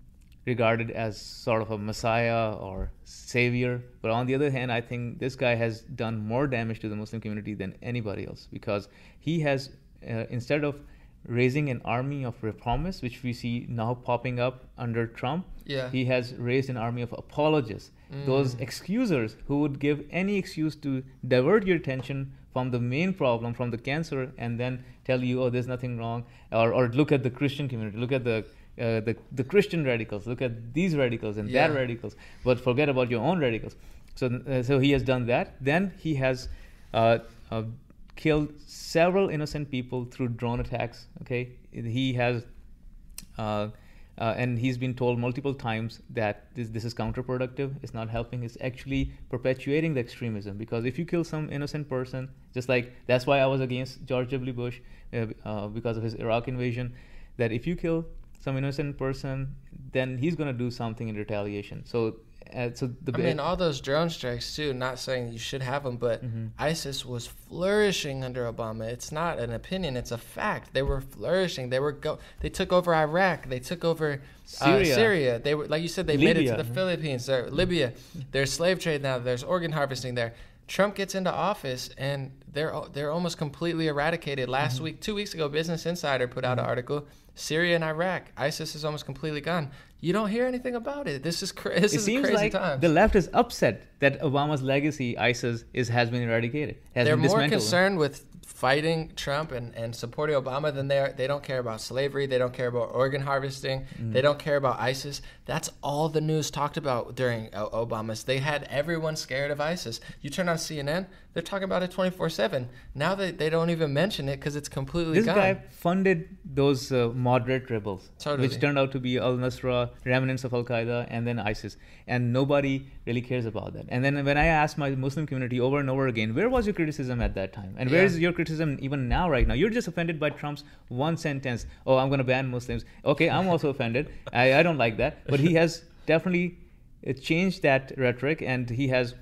regarded as sort of a messiah or savior, but on the other hand, I think this guy has done more damage to the Muslim community than anybody else, because he has instead of raising an army of reformists, which we see now popping up under Trump, he has raised an army of apologists, those excusers who would give any excuse to divert your attention from the main problem, from the cancer, and then tell you, oh, there's nothing wrong, or look at the Christian community, look at the Christian radicals, look at these radicals and that radicals, but forget about your own radicals. So he has done that. Then he has killed several innocent people through drone attacks. Okay, he has, and he's been told multiple times that this is counterproductive. It's not helping. It's actually perpetuating the extremism. Because if you kill some innocent person, just like that's why I was against George W. Bush because of his Iraq invasion. That if you kill some innocent person, then he's going to do something in retaliation. All those drone strikes too, not saying you should have them, but ISIS was flourishing under Obama. It's not an opinion, it's a fact. They were flourishing. They took over Iraq. They took over Syria. They were, like you said, they Libya. made it to the Philippines. Libya. There's slave trade now. There's organ harvesting there. Trump gets into office and they're almost completely eradicated. Last week, 2 weeks ago, Business Insider put out an article. Syria and Iraq, ISIS is almost completely gone. You don't hear anything about it. This is crazy. It seems like the left is upset that Obama's legacy, ISIS, has been eradicated. They're more concerned with fighting Trump and supporting Obama than they don't care about slavery. They don't care about organ harvesting. They don't care about ISIS. That's all the news talked about during Obama's. They had everyone scared of ISIS. You turn on CNN, they're talking about it 24/7. Now they don't even mention it because it's completely gone. This guy funded those moderate rebels, which turned out to be al-Nusra, remnants of Al-Qaeda, and then ISIS. And nobody really cares about that. And then when I asked my Muslim community over and over again, where was your criticism at that time? And where is your criticism even now, right now? You're just offended by Trump's one sentence. Oh, I'm going to ban Muslims. Okay, I'm also offended. I don't like that. But he has definitely changed that rhetoric, and he has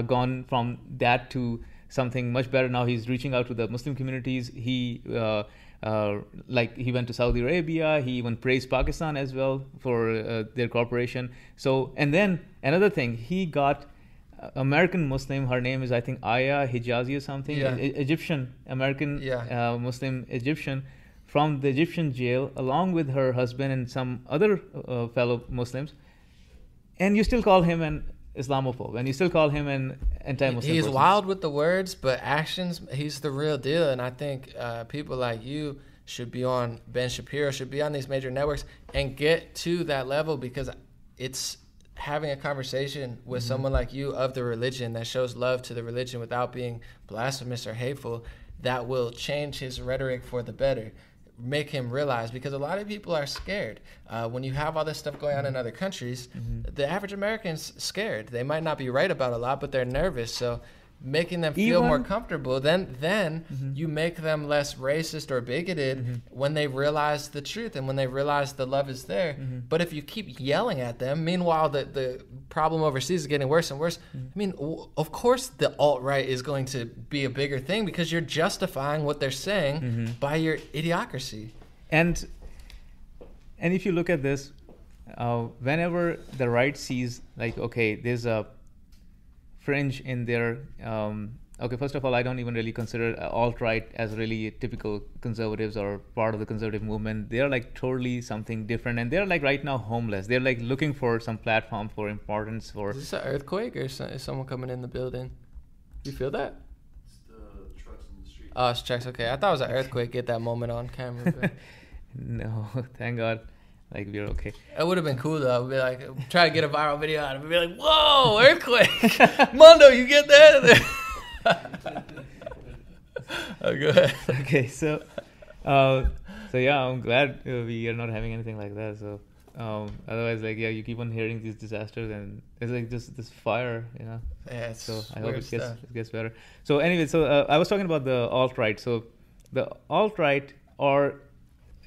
gone from that to something much better. Now he's reaching out to the Muslim communities. He went to Saudi Arabia. He even praised Pakistan as well for their cooperation. So, and then another thing, he got American Muslim. Her name is, I think, Aya Hijazi or something. Yeah. Egyptian American Yeah. Muslim Egyptian from the Egyptian jail, along with her husband and some other fellow Muslims, and you still call him an Islamophobe, and you still call him an anti-Muslim. He's person. wild with the words, but actions, he's the real deal. And I think people like you should be on Ben Shapiro, should be on these major networks and get to that level, because it's having a conversation with someone like you of the religion that shows love to the religion without being blasphemous or hateful that will change his rhetoric for the better. Make him realize, because a lot of people are scared. When you have all this stuff going on in other countries, the average American's scared. They might not be right about a lot, but they're nervous. So making them feel more comfortable, then you make them less racist or bigoted when they realize the truth and when they realize the love is there. But if you keep yelling at them, meanwhile the problem overseas is getting worse and worse. I mean, of course the alt-right is going to be a bigger thing, because you're justifying what they're saying by your idiocracy. And if you look at this, whenever the right sees, like, okay, there's a fringe in their okay, first of all, I don't even really consider alt-right as really typical conservatives or part of the conservative movement. They're like totally something different, and they're like right now homeless. They're like looking for some platform for importance. For Is this an earthquake, or is someone coming in the building? You feel that? It's the trucks in the street. Oh, it's trucks. Okay, I thought it was an earthquake. Get that moment on camera. But no, thank God, like we're okay. it would have been cool though. I'd be like, try to get a viral video out of it. Be like, whoa, earthquake! Mondo, you get that? Oh, go ahead. Okay, so yeah, I'm glad we are not having anything like that. So otherwise, like, yeah, you keep on hearing these disasters, and it's like just this fire, you know. Yeah, it's so I hope weird it gets better. So anyway, so I was talking about the alt-right. So the alt-right, or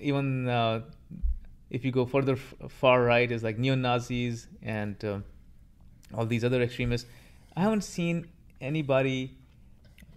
even if you go further far right, is like neo-Nazis and all these other extremists. I haven't seen anybody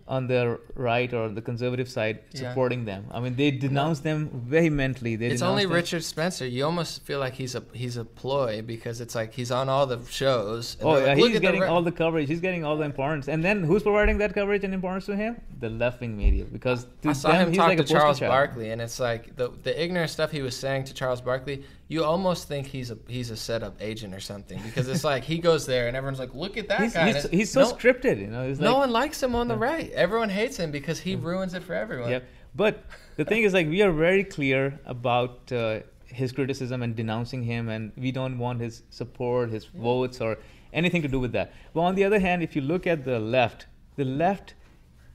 on the right or the conservative side supporting them. I mean, they denounce them vehemently. It's only Richard Spencer. You almost feel like he's a ploy, because it's like he's on all the shows. Oh, yeah, he's getting all the coverage. He's getting all the importance. And then who's providing that coverage and importance to him? The left-wing media. Because I saw him talk to Charles Barkley, and it's like the ignorant stuff he was saying to Charles Barkley, you almost think he's a setup agent or something, because it's like he goes there and everyone's like, look at that guy. He's so scripted, you know. No one likes him on the right. Everyone hates him because he ruins it for everyone. Yeah, but the thing is, like, we are very clear about his criticism and denouncing him, and we don't want his support, his votes, or anything to do with that. But on the other hand, if you look at the left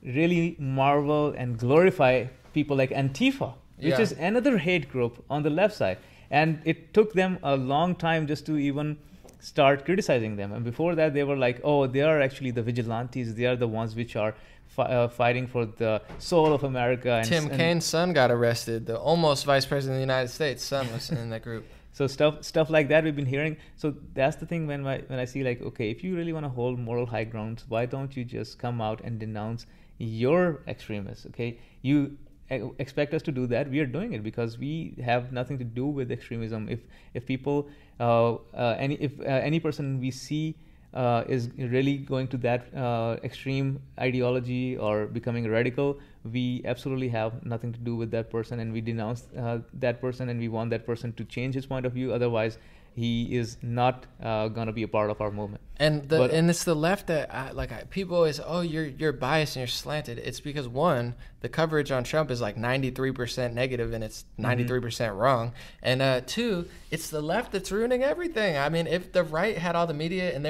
really marvel and glorify people like Antifa, which is another hate group on the left side. And it took them a long time just to even start criticizing them. And before that, they were like, oh, they are actually the vigilantes. They are the ones which are fighting for the soul of America. And Tim Kaine's son got arrested. The almost vice president of the United States' son was in that group. So stuff like that we've been hearing. So that's the thing when I see, like, okay, if you really want to hold moral high grounds, why don't you just come out and denounce your extremists? Okay, you expect us to do that. We are doing it because we have nothing to do with extremism. If people any person we see is really going to that extreme ideology or becoming radical, we absolutely have nothing to do with that person, and we denounce that person, and we want that person to change his point of view. Otherwise, he is not going to be a part of our movement. And it's the left that people always, oh, you're biased and you're slanted. It's because, one, the coverage on Trump is like 93% negative and it's 93% wrong. And two, it's the left that's ruining everything. I mean, if the right had all the media and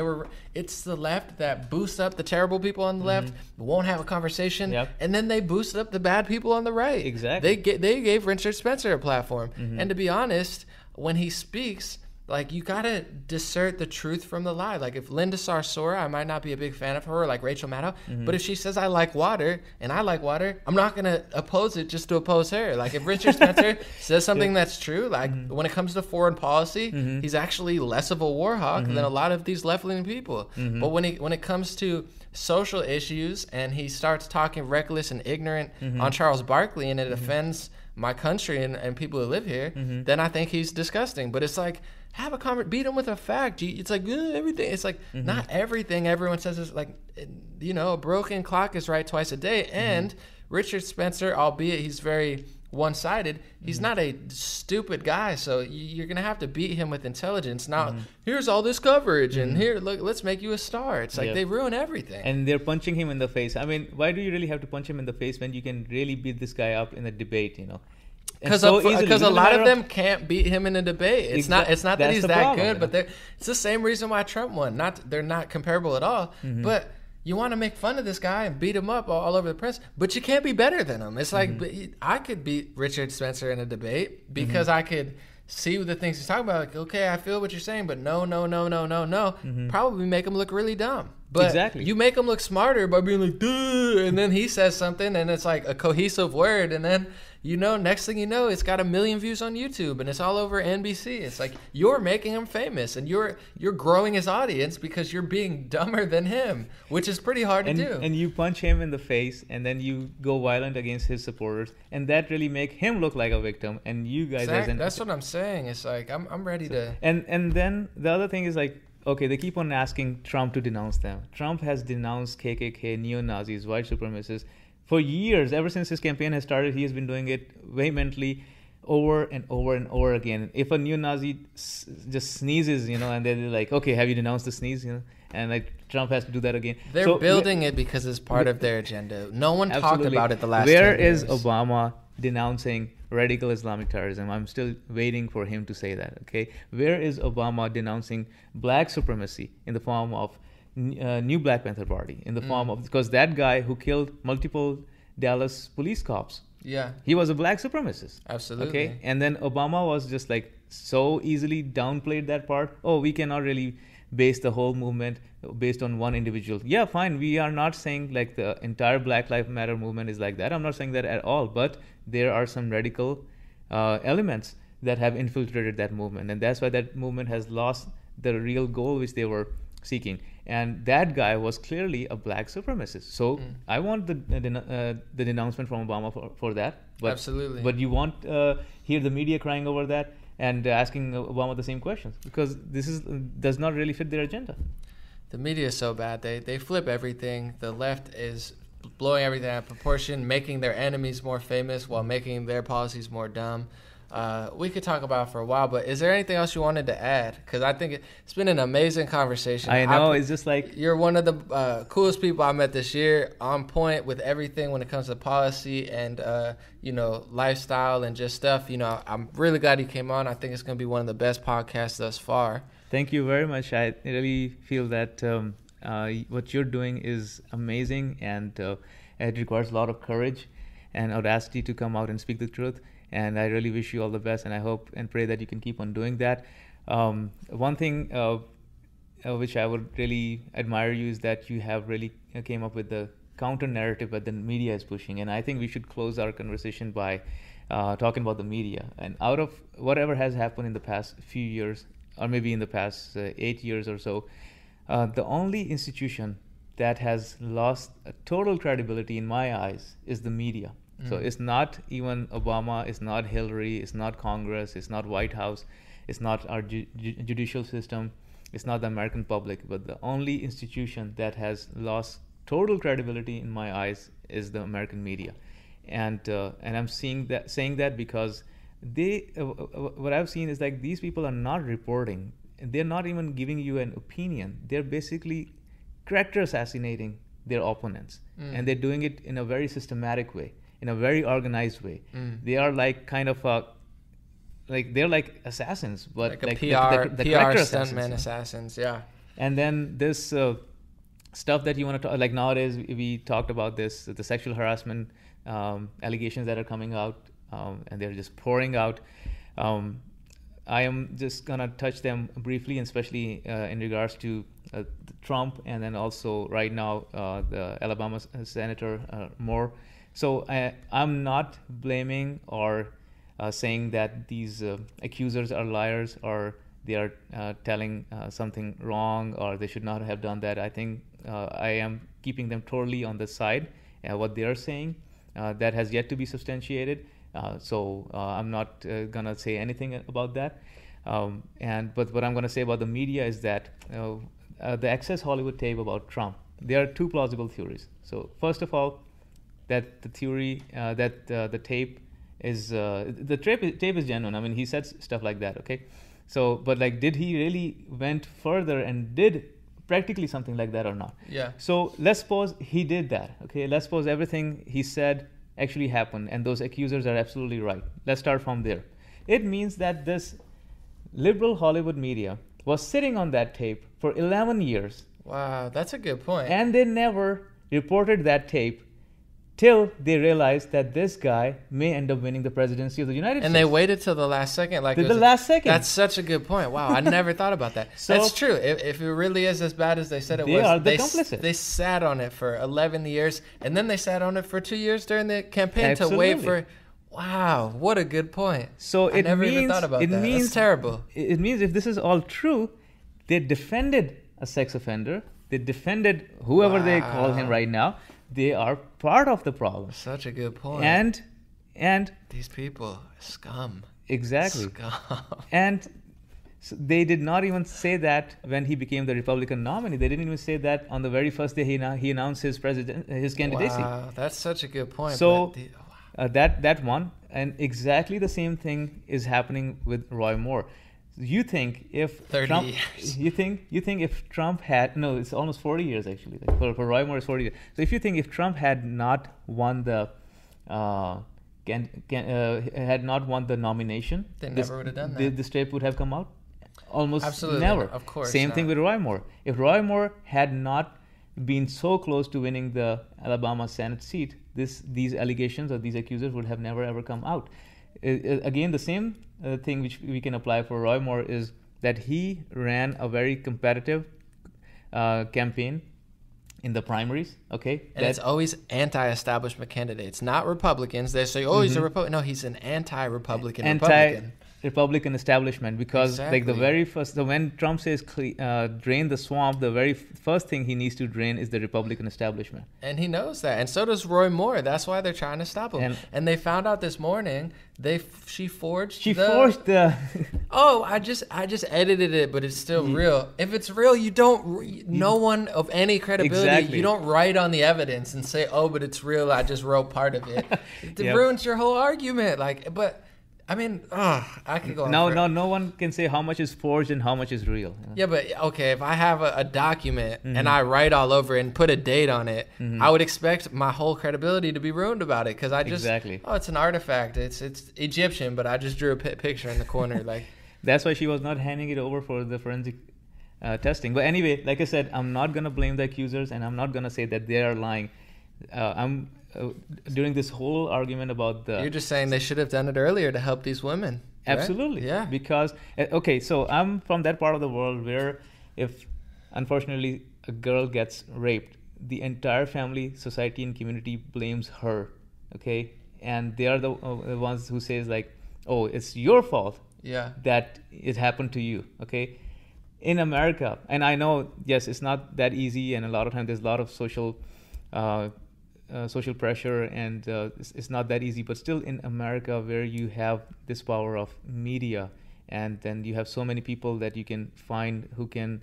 it's the left that boosts up the terrible people on the left, won't have a conversation, and then they boost up the bad people on the right. Exactly. They gave Richard Spencer a platform. And to be honest, when he speaks, like, you gotta dissert the truth from the lie. Like, if Linda Sarsour, I might not be a big fan of her, or like Rachel Maddow, but if she says I like water and I like water, I'm not gonna oppose it just to oppose her. Like, if Richard Spencer says something that's true, like when it comes to foreign policy, he's actually less of a war hawk than a lot of these left-leaning people. But when it comes to social issues and he starts talking reckless and ignorant on Charles Barkley, and it offends my country and people who live here, then I think he's disgusting. But it's like, have a conversation, beat him with a fact. It's like everything. It's like not everything everyone says is like, a broken clock is right twice a day. And Richard Spencer, albeit he's very one-sided, he's not a stupid guy. So you're gonna have to beat him with intelligence. Now here's all this coverage, and here, look, let's make you a star. It's like they ruin everything. And they're punching him in the face. I mean, why do you really have to punch him in the face when you can really beat this guy up in a debate? Because a lot of them can't beat him in a debate. It's not that he's that good, but it's the same reason why Trump won. They're not comparable at all. But you want to make fun of this guy and beat him up all over the press, but you can't be better than him. It's like I could beat Richard Spencer in a debate because I could see the things he's talking about. Like, okay, I feel what you're saying, but no. Probably make him look really dumb. But you make him look smarter by being like, duh, and then he says something, and it's like a cohesive word, and then next thing you know, it's got 1 million views on YouTube, and it's all over NBC. It's like you're making him famous, and you're growing his audience because you're being dumber than him, which is pretty hard to do. And you punch him in the face, and then you go violent against his supporters, and that really make him look like a victim. And you guys, that's what I'm saying. It's like I'm ready to. And then the other thing is like, okay, they keep on asking Trump to denounce them. Trump has denounced KKK, neo-Nazis, white supremacists for years. Ever since his campaign has started, he has been doing it vehemently over and over and over again. If a neo-Nazi just sneezes, and they're like, okay, have you denounced the sneeze? And like Trump has to do that again. They're building it because it's part of their agenda. No one talked about it the last 10 Where years. is Obama denouncing radical Islamic terrorism? I'm still waiting for him to say that, okay? Where is Obama denouncing black supremacy in the form of New Black Panther Party, in the form of, because that guy who killed multiple Dallas police cops, he was a black supremacist. Absolutely. Okay, and then Obama was just like so easily downplayed that part. Oh, we cannot really base the whole movement based on one individual. Yeah, fine. We are not saying like the entire Black Lives Matter movement is like that. I'm not saying that at all. But there are some radical elements that have infiltrated that movement, and that's why that movement has lost the real goal which they were seeking. And that guy was clearly a black supremacist. So I want the denouncement from Obama for that. But, absolutely. But you won't hear the media crying over that and asking Obama the same questions, because this does not really fit their agenda. The media is so bad. They flip everything. The left is blowing everything out of proportion, making their enemies more famous while making their policies more dumb. We could talk about it for a while, but is there anything else you wanted to add? Because I think it's been an amazing conversation. I know, it's just like... You're one of the coolest people I met this year, on point with everything when it comes to policy and, lifestyle and just stuff. I'm really glad you came on. I think it's going to be one of the best podcasts thus far. Thank you very much. I really feel that what you're doing is amazing, and it requires a lot of courage and audacity to come out and speak the truth. And I really wish you all the best, and I hope and pray that you can keep on doing that. One thing which I would really admire you is that you have really came up with the counter narrative that the media is pushing. And I think we should close our conversation by talking about the media. And out of whatever has happened in the past few years, or maybe in the past 8 years or so, the only institution that has lost total credibility in my eyes is the media. So it's not even Obama, it's not Hillary, it's not Congress, it's not White House, it's not our judicial system, it's not the American public, but the only institution that has lost total credibility in my eyes is the American media. And I'm saying that because what I've seen is like these people are not reporting, they're not even giving you an opinion. They're basically character assassinating their opponents, and they're doing it in a very systematic way, in a very organized way. They are like kind of they're like assassins, but like the PR stuntman assassins, yeah. And then this stuff that you want to talk, like nowadays we talked about this, the sexual harassment allegations that are coming out, and they're just pouring out. I am just gonna touch them briefly, and especially in regards to Trump, and then also right now the Alabama Senator Moore. So I'm not blaming or saying that these accusers are liars or they are telling something wrong or they should not have done that. I think I am keeping them totally on the side. What they are saying that has yet to be substantiated. So I'm not gonna say anything about that. But what I'm going to say about the media is that the Access Hollywood tape about Trump, there are two plausible theories. So first of all, that the theory that the tape is tape is genuine. I mean, he said stuff like that. Okay, so but like, did he really went further and did practically something like that or not? Yeah. So let's suppose he did that. Okay, let's suppose everything he said actually happened, and those accusers are absolutely right. Let's start from there. It means that this liberal Hollywood media was sitting on that tape for 11 years. Wow, that's a good point. And they never reported that tape till they realized that this guy may end up winning the presidency of the United States. And they waited till the last second. Like the last second. That's such a good point. Wow, I never thought about that. So, that's true. If it really is as bad as they said it was, are the complicit. They sat on it for 11 years, and then they sat on it for 2 years during the campaign Absolutely. to wait for... Wow, what a good point. So I never even thought about that. That's terrible. It means if this is all true, they defended a sex offender. They defended whoever they call him right now. They are part of the problem. Such a good point. And these people, scum. Exactly. Scum. And so they did not even say that when he became the Republican nominee. They didn't even say that on the very first day he announced his candidacy. Wow, that's such a good point. So that one, and exactly the same thing is happening with Roy Moore. You think if 30 Trump, years. you think if Trump had, no, it's almost 40 years actually. Like for Roy Moore, it's 40 years. So if you think if Trump had not won the nomination, they never would have done that. This tape would have come out. Almost Absolutely, never. Of course. Same thing with Roy Moore. If Roy Moore had not been so close to winning the Alabama Senate seat, these allegations or these accusers would have never ever come out. Again, the same thing which we can apply for Roy Moore is that he ran a very competitive campaign in the primaries. Okay, and it's always anti-establishment candidates, not Republicans. They say, "Oh, he's a Republican." No, he's an anti-Republican. Republican establishment, because like the very first, so when Trump says drain the swamp, the very first thing he needs to drain is the Republican establishment. And he knows that, and so does Roy Moore. That's why they're trying to stop him. And they found out this morning she forged the. Oh, I just edited it, but it's still real. If it's real, you don't. No one of any credibility. Exactly. You don't write on the evidence and say, "Oh, but it's real. I just wrote part of it." It ruins your whole argument. But. I mean, I could go on. No one can say how much is forged and how much is real. You know? Yeah, but okay, if I have a document and I write all over it and put a date on it, I would expect my whole credibility to be ruined about it, because I just it's an artifact. It's Egyptian, but I just drew a picture in the corner. Like that's why she was not handing it over for the forensic testing. But anyway, like I said, I'm not gonna blame the accusers, and I'm not gonna say that they are lying. During this whole argument about you're just saying they should have done it earlier to help these women. Absolutely. Right? Yeah. Because so I'm from that part of the world where if unfortunately a girl gets raped, the entire family, society, and community blames her. Okay, and they are the ones who says like, "Oh, it's your fault." Yeah. That it happened to you. Okay. In America, and I know, yes, it's not that easy, and a lot of times there's a lot of social pressure, and it's not that easy, but still in America, where you have this power of media, and then you have so many people that you can find who can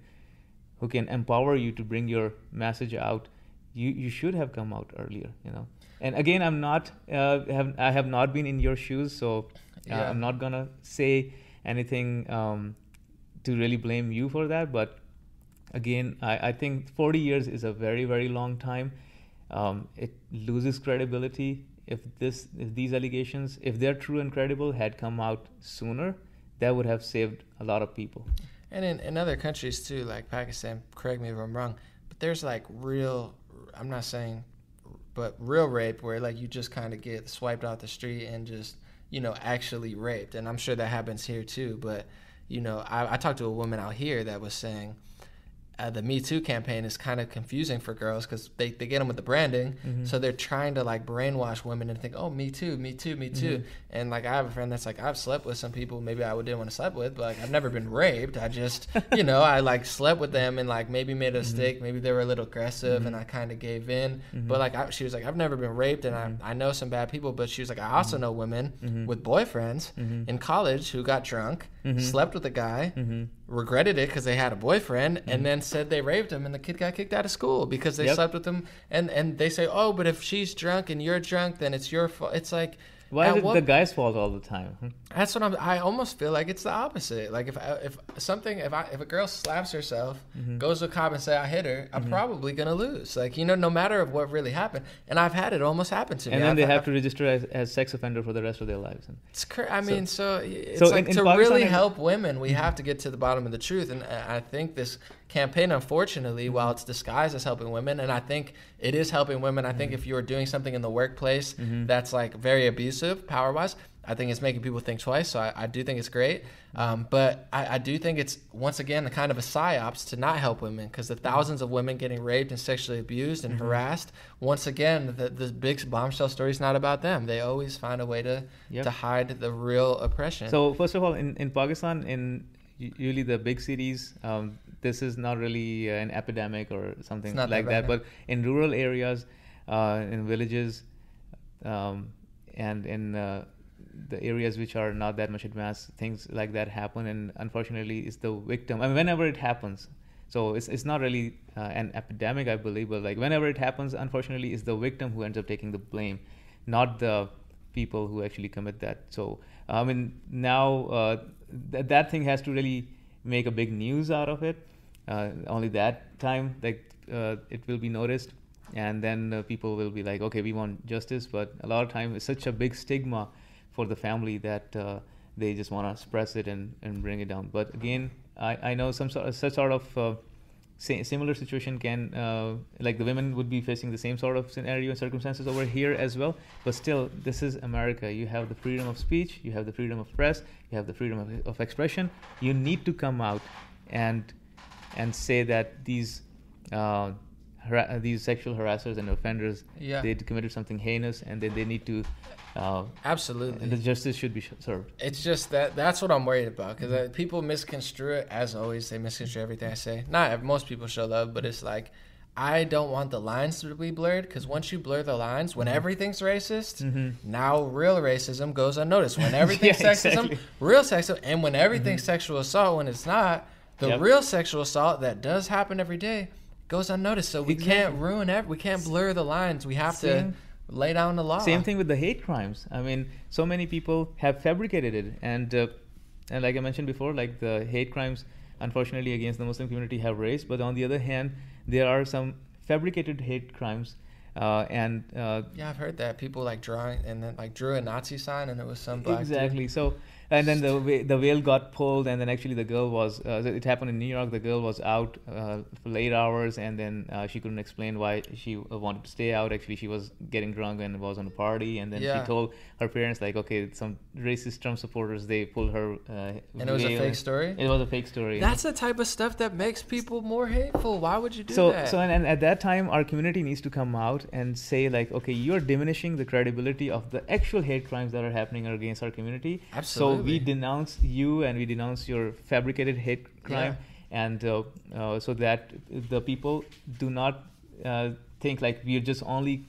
empower you to bring your message out, you should have come out earlier, you know. And again, I have not been in your shoes, so I'm not gonna say anything to really blame you for that, but again, I think 40 years is a very, very long time. It loses credibility if these allegations, if they're true and credible, had come out sooner. That would have saved a lot of people. And in other countries too, like Pakistan, correct me if I'm wrong, but there's like real, I'm not saying, but real rape where like you just kind of get swiped out the street and just, actually raped. And I'm sure that happens here too. But, I talked to a woman out here that was saying, the Me Too campaign is kind of confusing for girls because they get them with the branding. So they're trying to like brainwash women and think, oh, me too, me too, me too. And like I have a friend that's like, I've slept with some people maybe I didn't want to sleep with, but like I've never been raped. I just, I like slept with them and like maybe made a mistake. Maybe they were a little aggressive and I kind of gave in. But like she was like, I've never been raped and I know some bad people. But she was like, I also know women with boyfriends in college who got drunk, slept with a guy, regretted it because they had a boyfriend, and then said they raped him, and the kid got kicked out of school because they slept with him. And they say, oh, but if she's drunk and you're drunk, then it's your fault. It's like, why is it the guy's fault all the time? That's what I almost feel like it's the opposite. Like if a girl slaps herself, goes to a cop and say I hit her, I'm probably gonna lose. Like no matter of what really happened, and I've had it almost happen to me. And then they have to register as sex offender for the rest of their lives. It's like to really help women, we have to get to the bottom of the truth. And I think this campaign, unfortunately, while it's disguised as helping women, and I think it is helping women. I think if you're doing something in the workplace that's like very abusive, power-wise, I think it's making people think twice. So I do think it's great. But I do think it's, once again, a kind of a psyops to not help women, because the thousands of women getting raped and sexually abused and harassed, once again, the big bombshell story is not about them. They always find a way to hide the real oppression. So first of all, in Pakistan, in usually the big cities, this is not really an epidemic or something like that. But in rural areas, in villages, and in the areas which are not that much advanced, things like that happen, and unfortunately it's the victim. I mean, whenever it happens, so it's not really an epidemic, I believe, but like whenever it happens, unfortunately it's the victim who ends up taking the blame, not the people who actually commit that. So I mean, now that thing has to really make a big news out of it. Only that time, like it will be noticed, and then people will be like, okay, we want justice. But a lot of time it's such a big stigma for the family that they just want to suppress it and bring it down. But again, I know such sort of similar situation can, like the women would be facing the same sort of scenario and circumstances over here as well. But still, this is America. You have the freedom of speech, you have the freedom of press, you have the freedom of expression. You need to come out and say that these sexual harassers and offenders, they committed something heinous, and they need to absolutely, and the justice should be served. It's just that's what I'm worried about, because people misconstrue it, as always. They misconstrue everything I say. Most people show love, but it's like, I don't want the lines to be blurred, because once you blur the lines, when everything's racist, now real racism goes unnoticed. When everything's sexism, real sexism, and when everything's sexual assault, when it's not, the real sexual assault that does happen every day goes unnoticed. So we can't ruin we can't blur the lines. We have to lay down the law. Same thing with the hate crimes. I mean, so many people have fabricated it, and like I mentioned before, like the hate crimes, unfortunately, against the Muslim community have raised. But on the other hand, there are some fabricated hate crimes, and I've heard that people like drawing and then like drew a Nazi sign, and it was some black exactly. dude. So. And then the veil got pulled, and then actually the girl was, it happened in New York, the girl was out for late hours, and then she couldn't explain why she wanted to stay out. Actually, she was getting drunk and was on a party, and then she told her parents, like, okay, some racist Trump supporters, they pulled her and it was a fake story? It was a fake story. That's the type of stuff that makes people more hateful. Why would you do that? So and at that time, our community needs to come out and say, like, okay, you're diminishing the credibility of the actual hate crimes that are happening against our community. Absolutely. So we denounce you, and we denounce your fabricated hate crime, and so that the people do not think like we're just only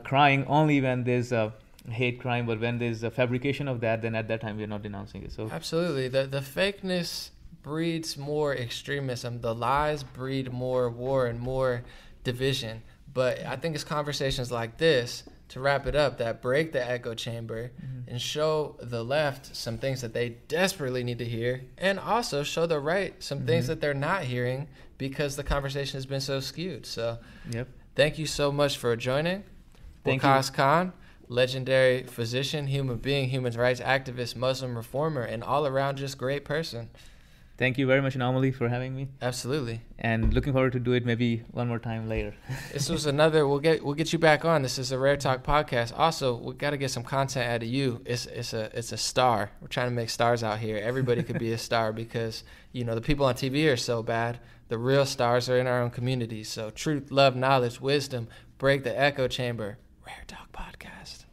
crying only when there's a hate crime, but when there's a fabrication of that, then at that time we're not denouncing it. So absolutely, the fakeness breeds more extremism. The lies breed more war and more division. But I think it's conversations like this, to wrap it up, that break the echo chamber and show the left some things that they desperately need to hear, and also show the right some things that they're not hearing because the conversation has been so skewed. So thank you so much for joining. Waqas Khan, legendary physician, human being, human rights activist, Muslim reformer, and all around just great person. Thank you very much, Anomaly, for having me. Absolutely. And looking forward to do it maybe one more time later. This was another. We'll get you back on. This is a Rare Talk podcast. Also, we got to get some content out of you. It's a star. We're trying to make stars out here. Everybody could be a star, because the people on TV are so bad. The real stars are in our own communities. So truth, love, knowledge, wisdom, break the echo chamber. Rare Talk Podcast.